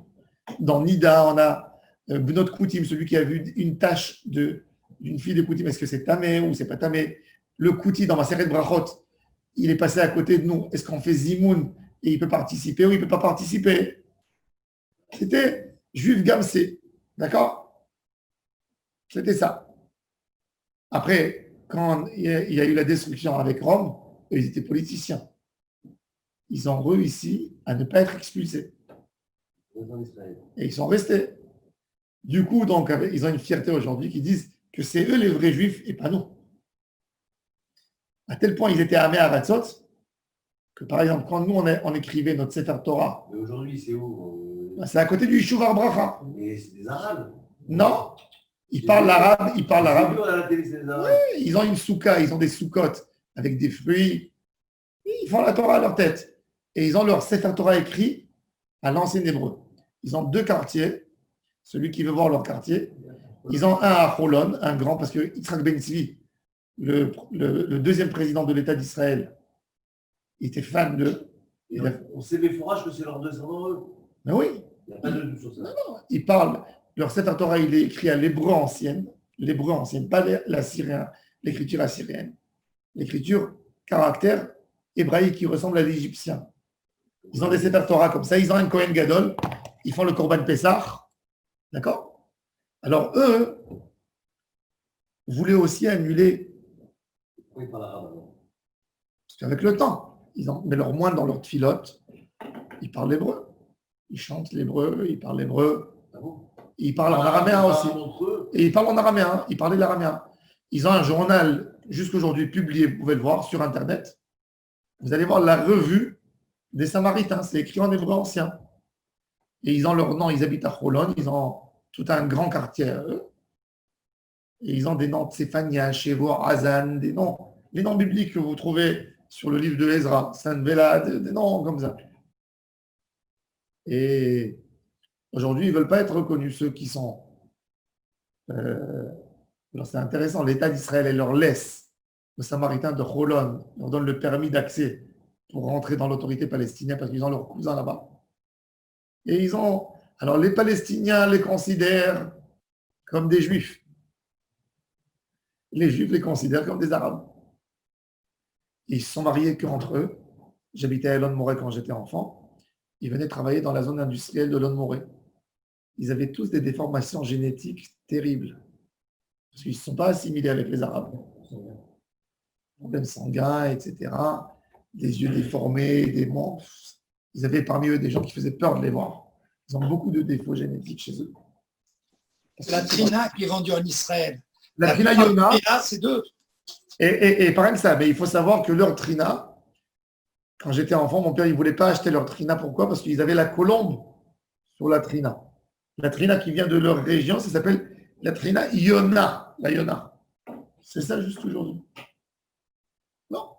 Dans Nida, on a notre Koutim, celui qui a vu une tâche d'une fille de Koutim, est-ce que c'est Tamé ou c'est pas Tamé? Le Kouti dans ma série de Brachot, il est passé à côté de nous. Est-ce qu'on fait Zimoun et il peut participer ou il ne peut pas participer? C'était Juif Gamsé. D'accord? C'était ça. Après, quand il y a eu la destruction avec Rome, ils étaient politiciens. Ils ont réussi à ne pas être expulsés. Et ils sont restés. Du coup, donc, ils ont une fierté aujourd'hui qui disent que c'est eux les vrais juifs et pas nous. À tel point ils étaient amés à Ratzot que, par exemple, quand nous, on écrivait notre Sefer Torah. Mais aujourd'hui, c'est où? C'est à côté du Yishuv Ar-Bracha. Mais c'est des Arabes. Non, ils parlent l'arabe. J'ai vu à la télé, c'est des Arabes. Oui, ils ont une souka, ils ont des soukottes avec des fruits. Ils font la Torah à leur tête. Et ils ont leur Sefer Torah écrit à l'ancien hébreu. Ils ont 2 quartiers. Celui qui veut voir leur quartier. Ils ont un à Holon, un grand, parce que Yitzhak Ben Tzvi, le deuxième président de l'État d'Israël, Il était fan d'eux. Et on sait les fourrages que c'est leurs descendants, eux. Mais oui, Il n'y a pas de doute sur ça. ils parlent. Leur Sefer Torah, il est écrit à l'hébreu ancienne, pas l'assyrien, l'écriture assyrienne. L'écriture caractère hébraïque qui ressemble à l'égyptien. Ils ont des Sefer Torah comme ça, ils ont un Kohen Gadol, ils font le Korban Pessah, d'accord? Alors eux voulaient aussi annuler, Oui, par l'arabe. parce qu'avec le temps, mais leur moins dans leur tfilote, ils parlent l'hébreu, ils chantent l'hébreu, ils parlent l'hébreu, Ah bon? ils parlent en araméen aussi. Entre eux. Et ils parlent en araméen, ils parlaient l'araméen. Ils ont un journal jusqu'aujourd'hui publié, vous pouvez le voir sur Internet. Vous allez voir la revue des Samaritains, c'est écrit en hébreu ancien. Et ils ont leur nom, ils habitent à Cholon, ils ont tout un grand quartier à eux. Et ils ont des noms de Séphania, Shevor, Hazan, des noms bibliques que vous trouvez sur le livre de Ezra, Sainte-Béla, des noms comme ça. Et aujourd'hui, ils ne veulent pas être reconnus, ceux qui sont. Alors c'est intéressant, l'État d'Israël, elle leur laisse le Samaritain de Cholon, leur donne le permis d'accès pour rentrer dans l'autorité palestinienne parce qu'ils ont leurs cousins là-bas. Et alors les Palestiniens les considèrent comme des Juifs. Les Juifs les considèrent comme des Arabes. Ils ne se sont mariés qu'entre eux. J'habitais à Elon Moré quand j'étais enfant. Ils venaient travailler dans la zone industrielle de Elon Moré. Ils avaient tous des déformations génétiques terribles. Parce qu'ils ne se sont pas assimilés avec les Arabes. Problèmes sanguins, etc. Des yeux déformés, des membres. Ils avaient parmi eux des gens qui faisaient peur de les voir. Ils ont beaucoup de défauts génétiques chez eux. La Trina qui est vendue en Israël. La Trina Yona. Et là, c'est deux. Et pareil que ça, mais il faut savoir que leur Trina, quand j'étais enfant, mon père il ne voulait pas acheter leur Trina. Pourquoi? Parce qu'ils avaient la colombe sur la Trina. La Trina qui vient de leur région, ça s'appelle la Trina Yona. La Yona. C'est ça juste aujourd'hui. Non.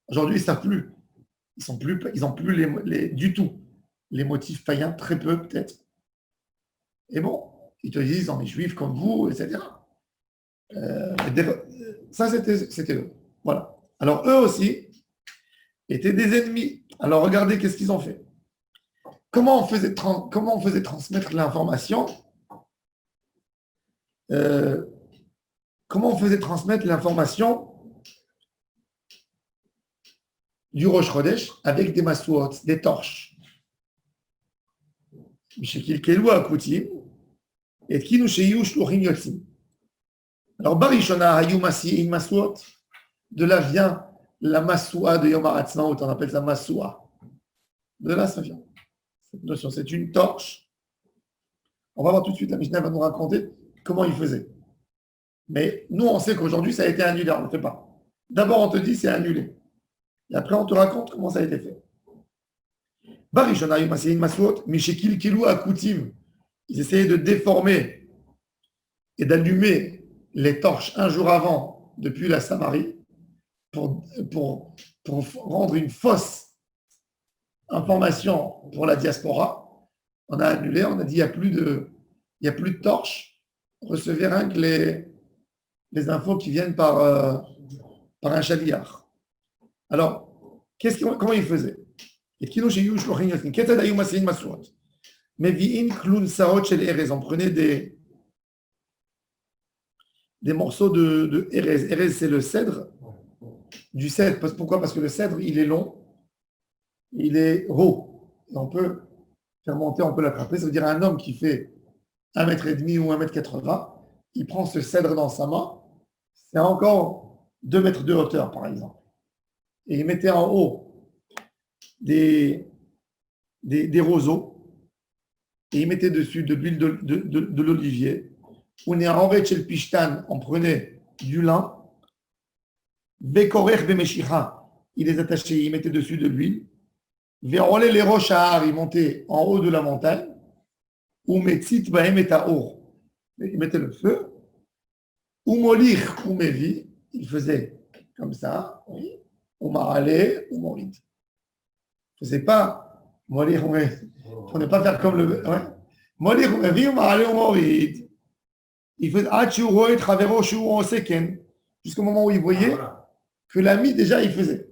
Aujourd'hui, ils ne savent plus. Ils n'ont plus du tout les motifs païens, très peu peut-être. Et bon, ils te disent, on est juifs comme vous, etc. Ça, c'était eux. Voilà. Alors, eux aussi étaient des ennemis. Alors, regardez qu'est-ce qu'ils ont fait. Comment on faisait transmettre l'information? Comment on faisait transmettre l'information du Rosh Chodesh avec des masouot, des torches. Alors, Barishona Hayou Masi'in Masouot, de là vient la Masoua de Yom HaAtzmaut, on appelle ça Masoua. De là, ça vient. Cette notion, c'est une torche. On va voir tout de suite, la Mishnah va nous raconter comment il faisait. Mais nous, on sait qu'aujourd'hui, ça a été annulé, on ne le fait pas. D'abord, on te dit c'est annulé. Et après, on te raconte comment ça a été fait. Barishona Hayou Masi'in Masouot, Mishekil Kilou Akoutim. Ils essayaient de déformer et d'allumer les torches un jour avant depuis la Samarie pour rendre une fausse information pour la diaspora. On a annulé, on a dit il n'y a plus de torches, recevez rien que les infos qui viennent par un chaliard. Alors, comment ils faisaient? On prenait des morceaux de Erez. Erez, c'est le cèdre. Du cèdre. Pourquoi? Parce que le cèdre, il est long, il est haut. Et on peut faire monter, on peut l'attraper. Ça veut dire un homme qui fait 1,5 m ou 1,80 m, il prend ce cèdre dans sa main, c'est encore 2 mètres de hauteur, par exemple. Et il mettait en haut des roseaux, et il mettait dessus de l'huile de l'olivier. On est en chez le Pishtan, on prenait du lin, Bekorech Bemeshicha, il les attachait, il mettait dessus de l'huile, Verolé les roches à Har, il montait en haut de la montagne, ou Metzit Bahem et Taor, il mettait le feu, ou Molich ou Mevi, il faisait comme ça, oui, ou Marale ou Morid. Il ne faisait pas Molich ou Mevi, il ne prenait pas faire comme le. Ouais. Molich ou Mevi ou Marale ou Morid. Il faisait jusqu'au moment où il voyait que l'ami déjà il faisait.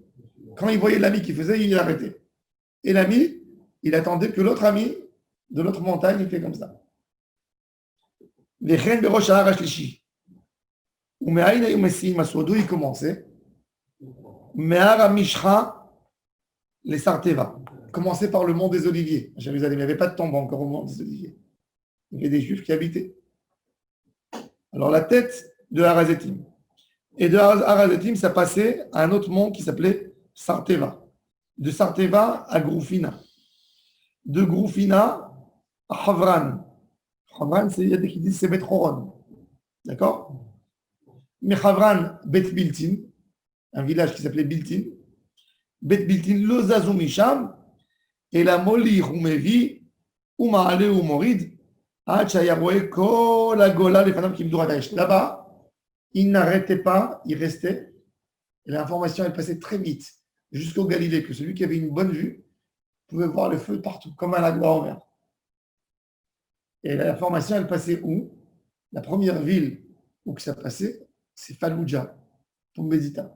quand il voyait l'ami qui faisait, il arrêtait. Et l'ami, il attendait que l'autre ami de l'autre montagne, il fait comme ça. Les reines de Rosh Hahar Ashlishi. Ou Me'aïn Ayou Messim Masouadou, il commençait. Me'ar Mishra, les Sarteva. Commençait par le mont des Oliviers. À Jérusalem, il n'y avait pas de tombe encore au mont des Oliviers. Il y avait des Juifs qui habitaient. Alors la tête de Harazetim. Et de Harazetim, ça passait à un autre mont qui s'appelait Sarteva. De Sarteva à Groufina. De Groufina à Havran. Havran, il y a des qui disent c'est Bet Horon. D'accord? Mais Havran, Bet Biltin, un village qui s'appelait Biltin. Bet Biltin, Lozazou Misham, et la Moli Rumevi, Umaale Umorid, Hachayaroe, Kola Gola, les femmes qui me doivent. Là-bas, il n'arrêtait pas, il restait, et l'information, elle passait très vite jusqu'au Galilée, que celui qui avait une bonne vue pouvait voir le feu partout, comme un lac ouvert. Et l'information, elle passait où? La première ville où que ça passait, c'est Fallujah, Pumbedita.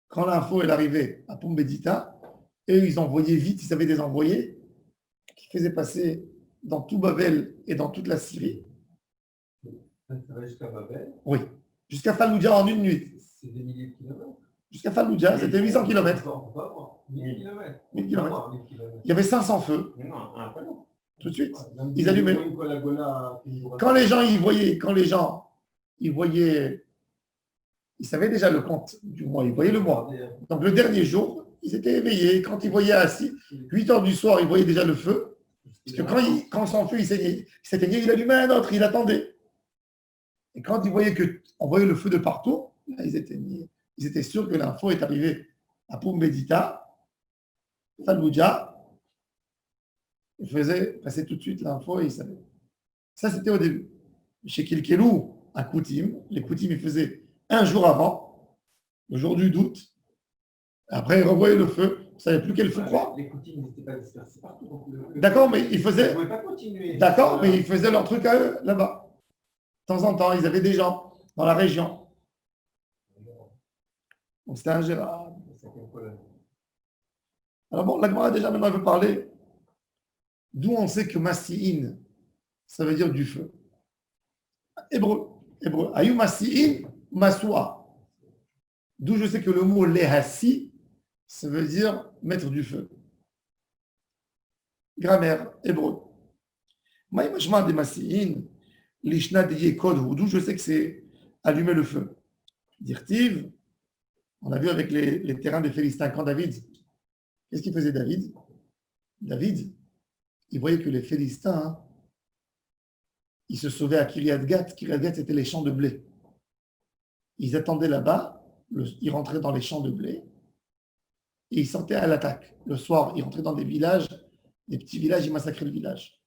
Quand l'info est arrivée à Pumbedita, et ils envoyaient vite, ils avaient des envoyés qui faisaient passer dans tout Babel et dans toute la Syrie. Ça va jusqu'à Babel. Oui, jusqu'à Fallujah en une nuit. C'est des milliers de kilomètres. Jusqu'à Fallujah, c'était 800 km. 1000 kilomètres. 1000 kilomètres. Il y avait 500 feux, Non, un peu non. tout de suite. Ils allumaient. Quand les gens ils voyaient, ils savaient déjà le compte du mois, ils voyaient le mois. Donc le dernier jour, ils étaient éveillés. Quand ils voyaient assis, 8 heures du soir, ils voyaient déjà le feu. Parce que quand son feu il s'éteignait, il allumait un autre, il attendait. Et quand ils voyaient qu'on voyait le feu de partout, là, ils étaient sûrs que l'info est arrivée à Pumbedita, Fallujah. Ils faisaient passer tout de suite l'info et ils savaient. Ça, c'était au début. Chez Kilkelou, à Koutim, les Koutim, ils faisaient un jour avant, le jour du doute. Après, ils revoyaient le feu. Vous ne savez plus quel feu croire. Les coutines n'étaient pas dispersées partout. D'accord, mais ils faisaient. Ils ne pouvaient pas continuer. D'accord, mais ils faisaient leur truc à eux, là-bas. De temps en temps, ils avaient des gens dans la région. Donc c'était ingérable. Alors bon, la Gemara déjà maintenant elle veut parler d'où on sait que Massi'in, ça veut dire du feu. Hébreu. Ayou Massi'in, Masua. D'où je sais que le mot Lehassi, ça veut dire mettre du feu. Grammaire, hébreu. Maïmachma de Massi'in, Lishna de Yekod, d'où je sais que c'est allumer le feu. Dirtiv, on a vu avec les terrains des Philistins, quand David, qu'est-ce qu'il faisait David? David, il voyait que les Philistins, ils se sauvaient à Kiryat Gat. Kiryat Gat, c'était les champs de blé. Ils attendaient là-bas, ils rentraient dans les champs de blé et ils sortaient à l'attaque. Le soir, ils rentraient dans des villages, des petits villages, ils massacraient le village.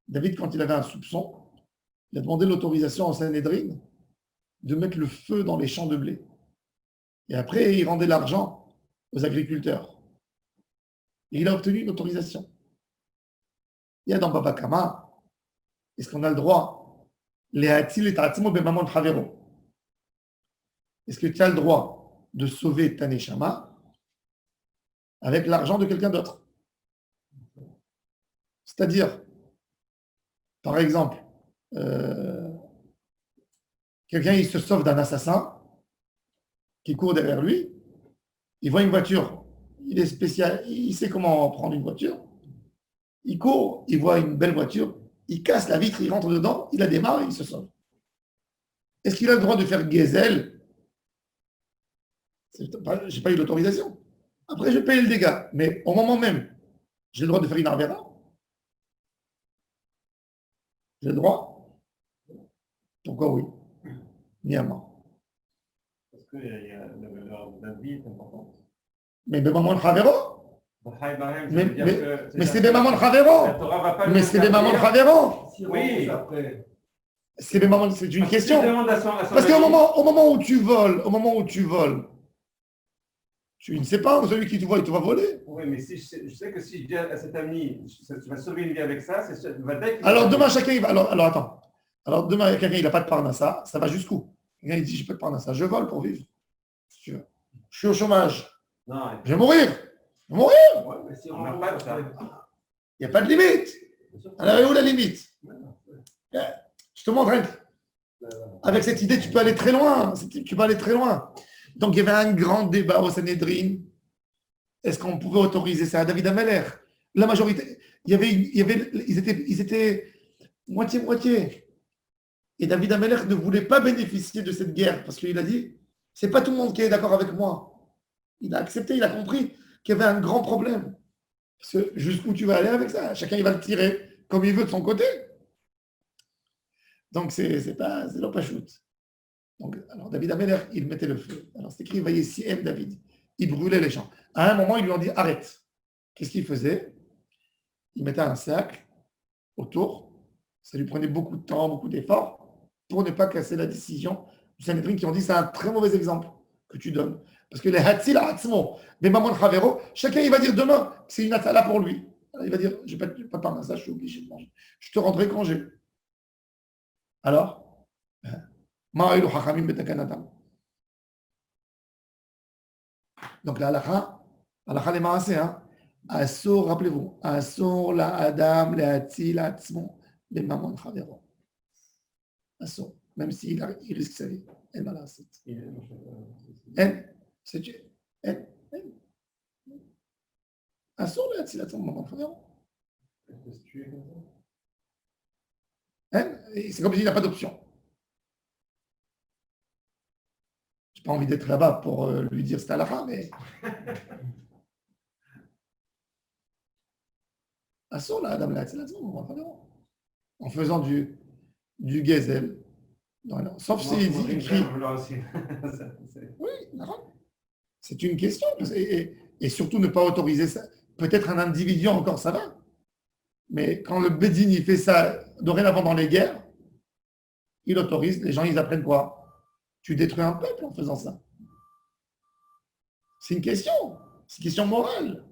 David, quand il avait un soupçon, il a demandé l'autorisation au Sanhédrin de mettre le feu dans les champs de blé. Et après, il rendait l'argent aux agriculteurs. Et il a obtenu une autorisation. Il y a dans Baba Kama, est-ce qu'on a le droit? Est-ce que tu as le droit de sauver ta neshama avec l'argent de quelqu'un d'autre? C'est-à-dire, par exemple, quelqu'un il se sauve d'un assassin qui court derrière lui, il voit une voiture, il est spécial, il sait comment prendre une voiture, il court, il voit une belle voiture, il casse la vitre, il rentre dedans, il la démarre et il se sauve. Est-ce qu'il a le droit de faire gazelle? Je n'ai pas eu l'autorisation. Après, je paye le dégât, mais au moment même, j'ai le droit de faire une arvera? J'ai le droit? Pourquoi oui? Niama. Parce que la vie est importante. Mais Bemamon Chavero? Mais c'est Bemamon Chavero? Mais c'est Bemamon Chavero? Oui. C'est Bemamon, c'est une question. Parce qu'au moment où tu voles, tu ne sais pas, celui qui te voit, il te va voler. Oui, mais si je sais que si je dis à cet ami, tu vas sauver une vie avec ça, alors demain, chacun, il va. Alors attends. Alors demain, quelqu'un, il n'a pas de parnassa, ça va jusqu'où? Quelqu'un, il dit, j'ai pas de parnassa, je vole pour vivre. Si tu veux. je suis au chômage, Non, je vais mourir. Je vais mourir. Ouais, mais si on n'a pas de ça. Il n'y a pas de limite. Alors, elle est où la limite? Je te montre. Avec cette idée, tu peux aller très loin. Tu peux aller très loin. Donc, il y avait un grand débat au Sanhedrin. Est-ce qu'on pouvait autoriser ça à David Ameller? La majorité, ils étaient moitié-moitié. Et David Ameller ne voulait pas bénéficier de cette guerre parce qu'il a dit, c'est pas tout le monde qui est d'accord avec moi. Il a accepté, il a compris qu'il y avait un grand problème. Parce que jusqu'où tu vas aller avec ça? Chacun, il va le tirer comme il veut de son côté. Donc, c'est pas shoot. Donc, alors, David Ameller, il mettait le feu. Alors, c'est écrit, voyez, si aime David. Il brûlait les champs. À un moment, ils lui ont dit, arrête. Qu'est-ce qu'il faisait? Il mettait un cercle autour. Ça lui prenait beaucoup de temps, beaucoup d'efforts pour ne pas casser la décision du Sanhedrin qui ont dit, c'est un très mauvais exemple que tu donnes. Parce que les Hatzil, Hatzmo, les Mamon Chavero, chacun, il va dire demain, c'est une atala pour lui. Alors, il va dire, je n'ai pas par ça, je suis obligé de manger. Je te rendrai congé. Alors, donc la halakha les maaseh, asur, rappelez-vous, asur la adam, le hatzil, atzmo, les mamon chavero. Asur, même s'il risque sa vie. En malaset. En, c'est en. Asur le hatzil, atzmo, mamon chavero. C'est comme s'il n'a pas d'option. Je n'ai pas envie d'être là-bas pour lui dire c'est halakha, mais. En faisant du gazelle. Sauf s'il dit écrit. Oui, c'est une question. Et surtout ne pas autoriser ça. Peut-être un individu encore, ça va. Mais quand le Bédine, il fait ça dorénavant dans les guerres, il autorise, les gens, ils apprennent quoi? Tu détruis un peuple en faisant ça. C'est une question morale.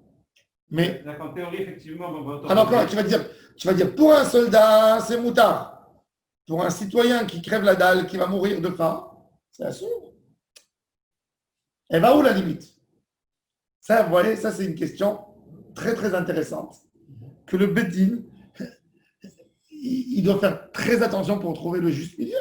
Mais en théorie, effectivement, alors quoi, tu vas dire, pour un soldat, c'est moutard. Pour un citoyen qui crève la dalle, qui va mourir de faim, c'est assourd. Elle va où la limite? Ça, vous voyez, ça c'est une question très très intéressante. Que le Bédine, il doit faire très attention pour trouver le juste milieu.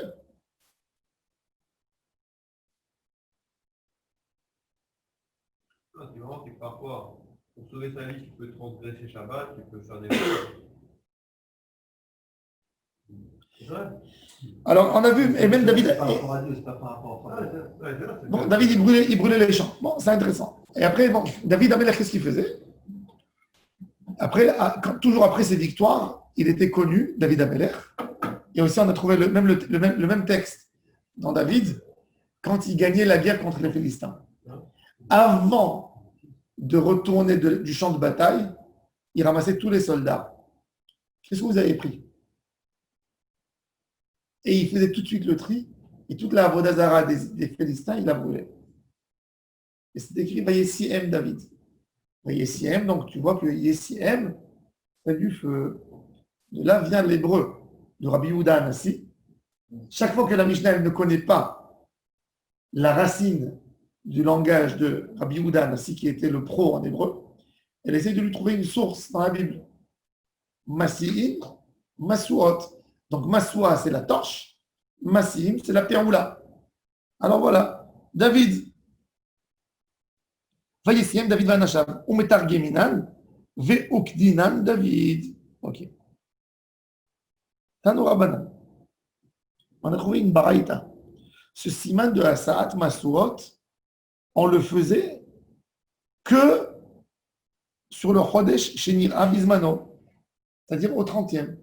C'est vraiment que parfois, pour sauver sa vie, tu peux transgresser Shabbat, tu peux faire des choses. C'est vrai. Alors, on a vu, et même David. C'est pas par rapport à Dieu, c'est pas par rapport à Dieu. Bon, David, il brûlait les champs. Bon, c'est intéressant. Et après, bon, David Ameller, qu'est-ce qu'il faisait? Après, toujours après ses victoires, il était connu, David Ameller. Et aussi, on a trouvé le même texte dans David, quand il gagnait la guerre contre les Philistins. Avant de retourner du champ de bataille, il ramassait tous les soldats. Qu'est-ce que vous avez pris? Et il faisait tout de suite le tri, et toute la Avodazara des Philistins, il la brûlait. Et c'est écrit Vayesiem David. Vayesiem, donc tu vois que Yesiem, c'est du feu. De là vient l'hébreu de Rabbi Yehuda Anassi. Chaque fois que la Mishnah elle ne connaît pas la racine du langage de Rabbi Yehuda Anassi, qui était le pro en hébreu, elle essaie de lui trouver une source dans la Bible. Masi'im, Masuot. Donc Masua, c'est la torche. Masi'im, c'est la péroula. Alors voilà, David. Vayesiem David Vanacham. Umetargeminan, Veukdinan David. Ok. Tanoura Banan. On a trouvé une baraïta. Ce siman de Hasaat Masuot, on le faisait que sur le Chodesh Shenira Bismano, c'est-à-dire au 30e.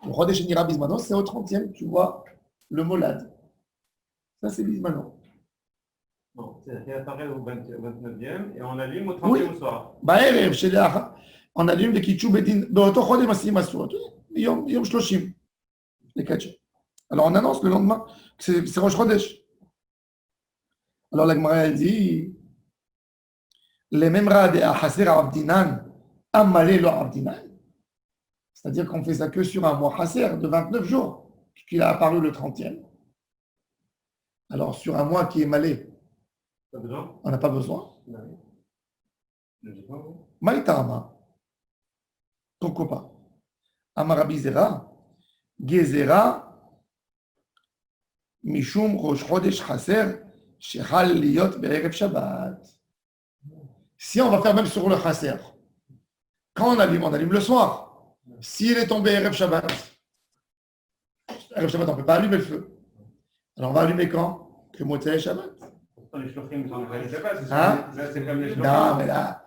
Le Chodesh Shenira Bismano, c'est au 30e, tu vois, le Molad. Ça, c'est Bismano. Non, c'est apparaît au 29e et on allume au 30e soir. בערב שלאחר, on allume le קידשו בדין, באותו חודש מסיעים מסורות, יום 30, לקדשה. Alors on annonce le lendemain que c'est Rosh Chodesh. Alors la Gemara elle dit, les mêmes rades à Haser Abdinan, Amalé lo Abdinan. C'est-à-dire qu'on fait ça que sur un mois Haser de 29 jours, puisqu'il a apparu le 30e. Alors sur un mois qui est malé, Pas besoin? On n'a pas besoin. Non. Je sais pas, oui. Maïtama. Pourquoi pas? Amarabizera, Gezera, Mishum Rosh Chodesh Chaser, Shechal Liot Be'erev Shabbat. Si on va faire même sur le Chaser, quand on allume le soir. S'il est tombé Erev Shabbat, on ne peut pas allumer le feu. Alors on va allumer quand? Que Motzei Shabbat. Pourtant, les shlochim, ils sont en train de pas. Hein? Là, c'est comme les shlochim. Non, mais là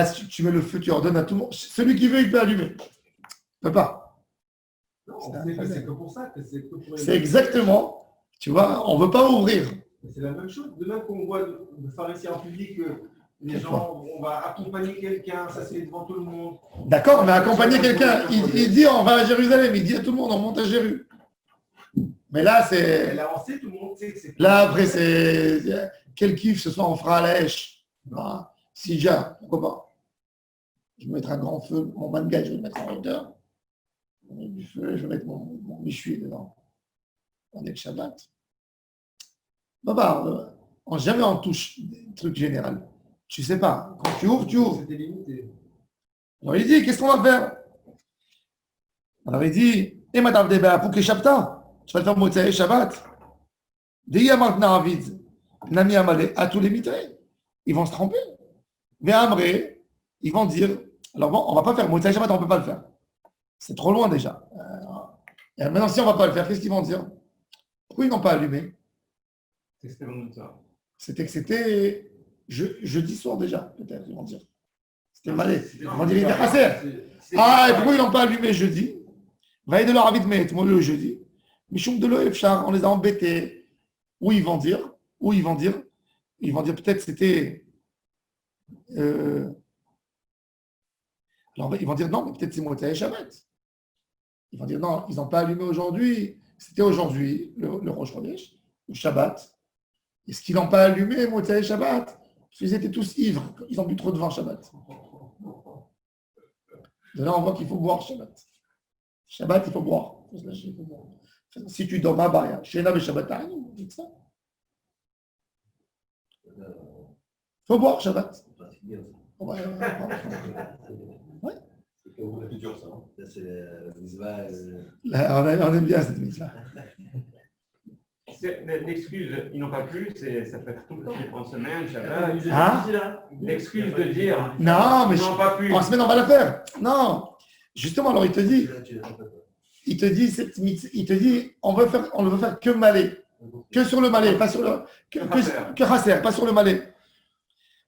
si tu mets le feu, tu ordonnes à tout le monde. Celui qui veut, il peut allumer. Il ne peut pas. Non, c'est que pour ça. C'est exactement, tu vois, on ne veut pas ouvrir. C'est la même chose. Demain qu'on voit le pharisien en public, les gens, on va accompagner quelqu'un, ça c'est devant tout le monde. D'accord, mais accompagner quelqu'un, il dit on va à Jérusalem, il dit à tout le monde on monte à Jérusalem. Mais là, c'est. Là, on sait, tout le monde sait que c'est. Là, après, c'est. Quel kiff ce soir, on fera à la Hèche. Si déjà, pourquoi pas? Je vais mettre un grand feu, mon manga, je vais le mettre en hauteur. Je vais mettre du feu, je vais mettre mon méchoui dedans. On est le Shabbat. Jamais on touche des trucs généraux. Tu sais pas. Quand tu ouvres, tu ouvres. C'était limité. On lui dit, qu'est-ce qu'on va faire? On avait dit, et madame Deba, pour que Shabbat, tu vas le faire Motzei Shabbat. Deyamart Naravid, Nami Amale, à tous les mitrés. Ils vont se tromper. Mais Amré, ils vont dire, alors bon, on ne va pas faire Motzei Shabbat, on ne peut pas le faire. C'est trop loin déjà. Et maintenant, si on ne va pas le faire, qu'est-ce qu'ils vont dire? Pourquoi ils n'ont pas allumé? C'était bon, ça. C'était que c'était jeudi soir déjà, peut-être, ils vont dire. C'était malais. Ils vont dire, il était chaser. Ah, et pourquoi ils n'ont pas allumé jeudi? Va de leur avis de mettre, moi le jeudi. Michoum de l'Oefchar, on les a embêtés. Où ils vont dire peut-être c'était. Alors, ils vont dire non, mais peut-être c'est Motzei Shabbat. Ils vont dire non, ils n'ont pas allumé aujourd'hui. C'était aujourd'hui, le Rosh Chodesh, le Shabbat. Est-ce qu'ils n'ont pas allumé Motzei Shabbat? Parce qu'ils étaient tous ivres. Ils ont bu trop de vin Shabbat. De là, on voit qu'il faut boire Shabbat. Shabbat, il faut boire. Il faut se lâcher, il faut boire. Si tu dors là-bas, chez Nab et Shabbat, c'est ça. Il faut boire Shabbat. Ouais. C'est plus dur ça. C'est la mitzvah. On aime bien cette mitzvah. L'excuse, ils n'ont pas plu, ça peut être tout le temps, en semaine, Shabbat. Hein? L'excuse de dire. Non, mais ils n'ont pas plu. en semaine, on va la faire. Non. Justement, alors il te dit, on veut faire que malais. Que sur le malais, pas sur le. Que Chaser, pas sur le malais.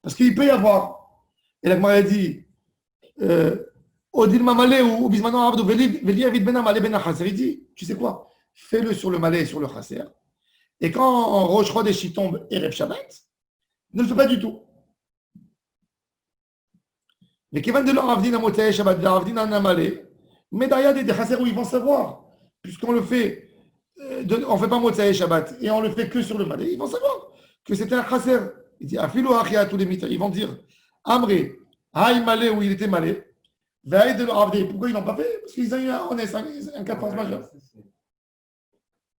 Parce qu'il peut y avoir. Et la Gemara dit. Odil Mamalé ou Bismano Abdou Veli Avid Ben Amalé Ben Chaser. Il dit, tu sais quoi? Fais-le sur le malais et sur le Chaser. Et quand en Rosh Chodesh il tombe Erev Shabbat, ne le fais pas du tout. Mais Kevin de leur Avdin à Motzei Shabbat, Avdin à Namalé, mais derrière des Chaser où ils vont savoir, puisqu'on le fait, on ne fait pas Motzei Shabbat et on le fait que sur le malais, ils vont savoir que c'était un Chaser. Il dit Afilo Achia tous les mitres. Ils vont dire Amré, Haï Malé où il était malé, Veille de leur Avdin. Pourquoi ils n'ont pas fait? Parce qu'ils ont eu un cas de force majeure.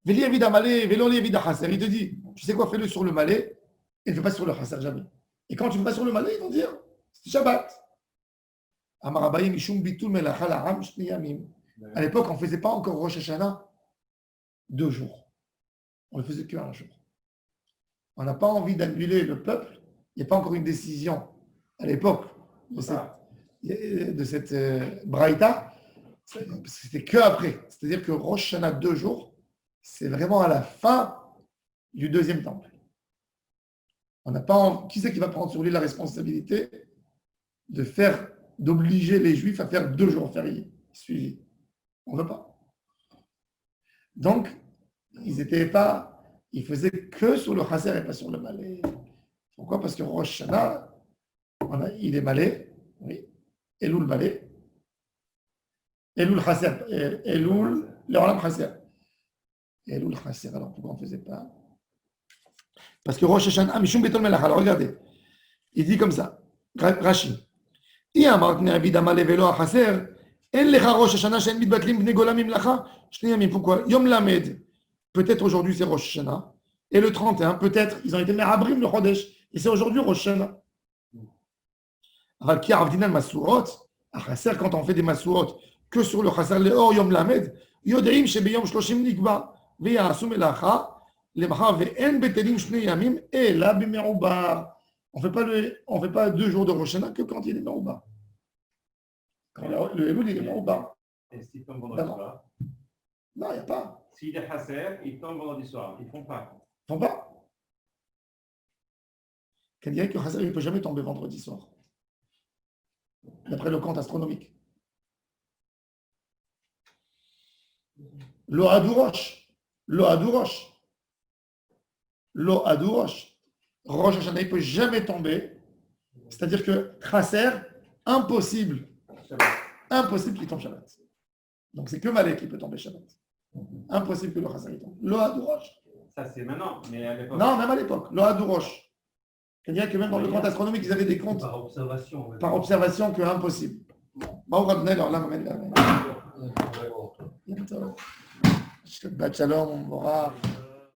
Veli Avid Amalé, Velo Avid Chaser. Il te dit, tu sais quoi, fais-le sur le malais et ne fais pas sur le Chaser jamais. Et quand tu ne fais pas sur le malais, ils vont dire c'est Shabbat. Amarabaye Mishum Bitul Melacha Laram Shniyamim. À l'époque, on ne faisait pas encore Rosh Hashanah 2 jours. On ne le faisait qu'un jour. On n'a pas envie d'annuler le peuple. Il n'y a pas encore une décision à l'époque de cette Braïta. C'était que après. C'est-à-dire que Rosh Hashanah 2 jours, c'est vraiment à la fin du 2e temple. On n'a pas qui c'est qui va prendre sur lui la responsabilité d'obliger les Juifs à faire 2 jours fériés suivis? On ne veut pas. Donc, ils faisaient que sur le Chaser et pas sur le malais. Pourquoi? Parce que Rosh Hashanah, il est malais, oui, Elul malais, Elul Chaser, Elul, le Olam Chaser. Elul Chaser, alors pourquoi on ne faisait pas? Parce que Rosh Hashanah, Mishum Betol Melach, alors regardez, il dit comme ça, Rashi, pourquoi? Yom Lamed, peut-être aujourd'hui c'est Rosh Hashanah, et le 31, peut-être ils ont été merabrim le Chodesh, Et c'est aujourd'hui Rosh Hashanah. Quand on fait des Masurot que sur le Chasser Leor Yom Lamed, Yodeim Shebeyom Shloshim Nikba, Ve'yasu Melacha, Lemcha Ve'en Betelim Shnei Yamim, et là, Bimerouba. On ne fait pas 2 jours de Rosh Hashanah que quand il est Merouba. Quand le Elul, il est Merouba. Et s'il tombe vendredi soir? Non, il n'y a pas. S'il est chasser, il tombe vendredi soir. Ils ne font pas. Ils ne font pas. Qu'elle dirait que le Chasser ne peut jamais tomber vendredi soir. D'après le compte astronomique. Lo Adourosh. Lo Adourosh. Lo Adourosh. Rosh Hashanah ne peut jamais tomber. C'est-à-dire que Chasser, impossible. Impossible qu'il tombe Shabbat. Donc c'est que Malek qui peut tomber Shabbat. Impossible que le Chasser tombe. Lo Adourosh. Ça, c'est maintenant, mais à l'époque. Non, même à l'époque. Lo Adourosh. C'est-à-dire que même dans le compte astronomique, ils avaient des comptes Par observation. par observation que impossible. Shabbat Shalom, Morah.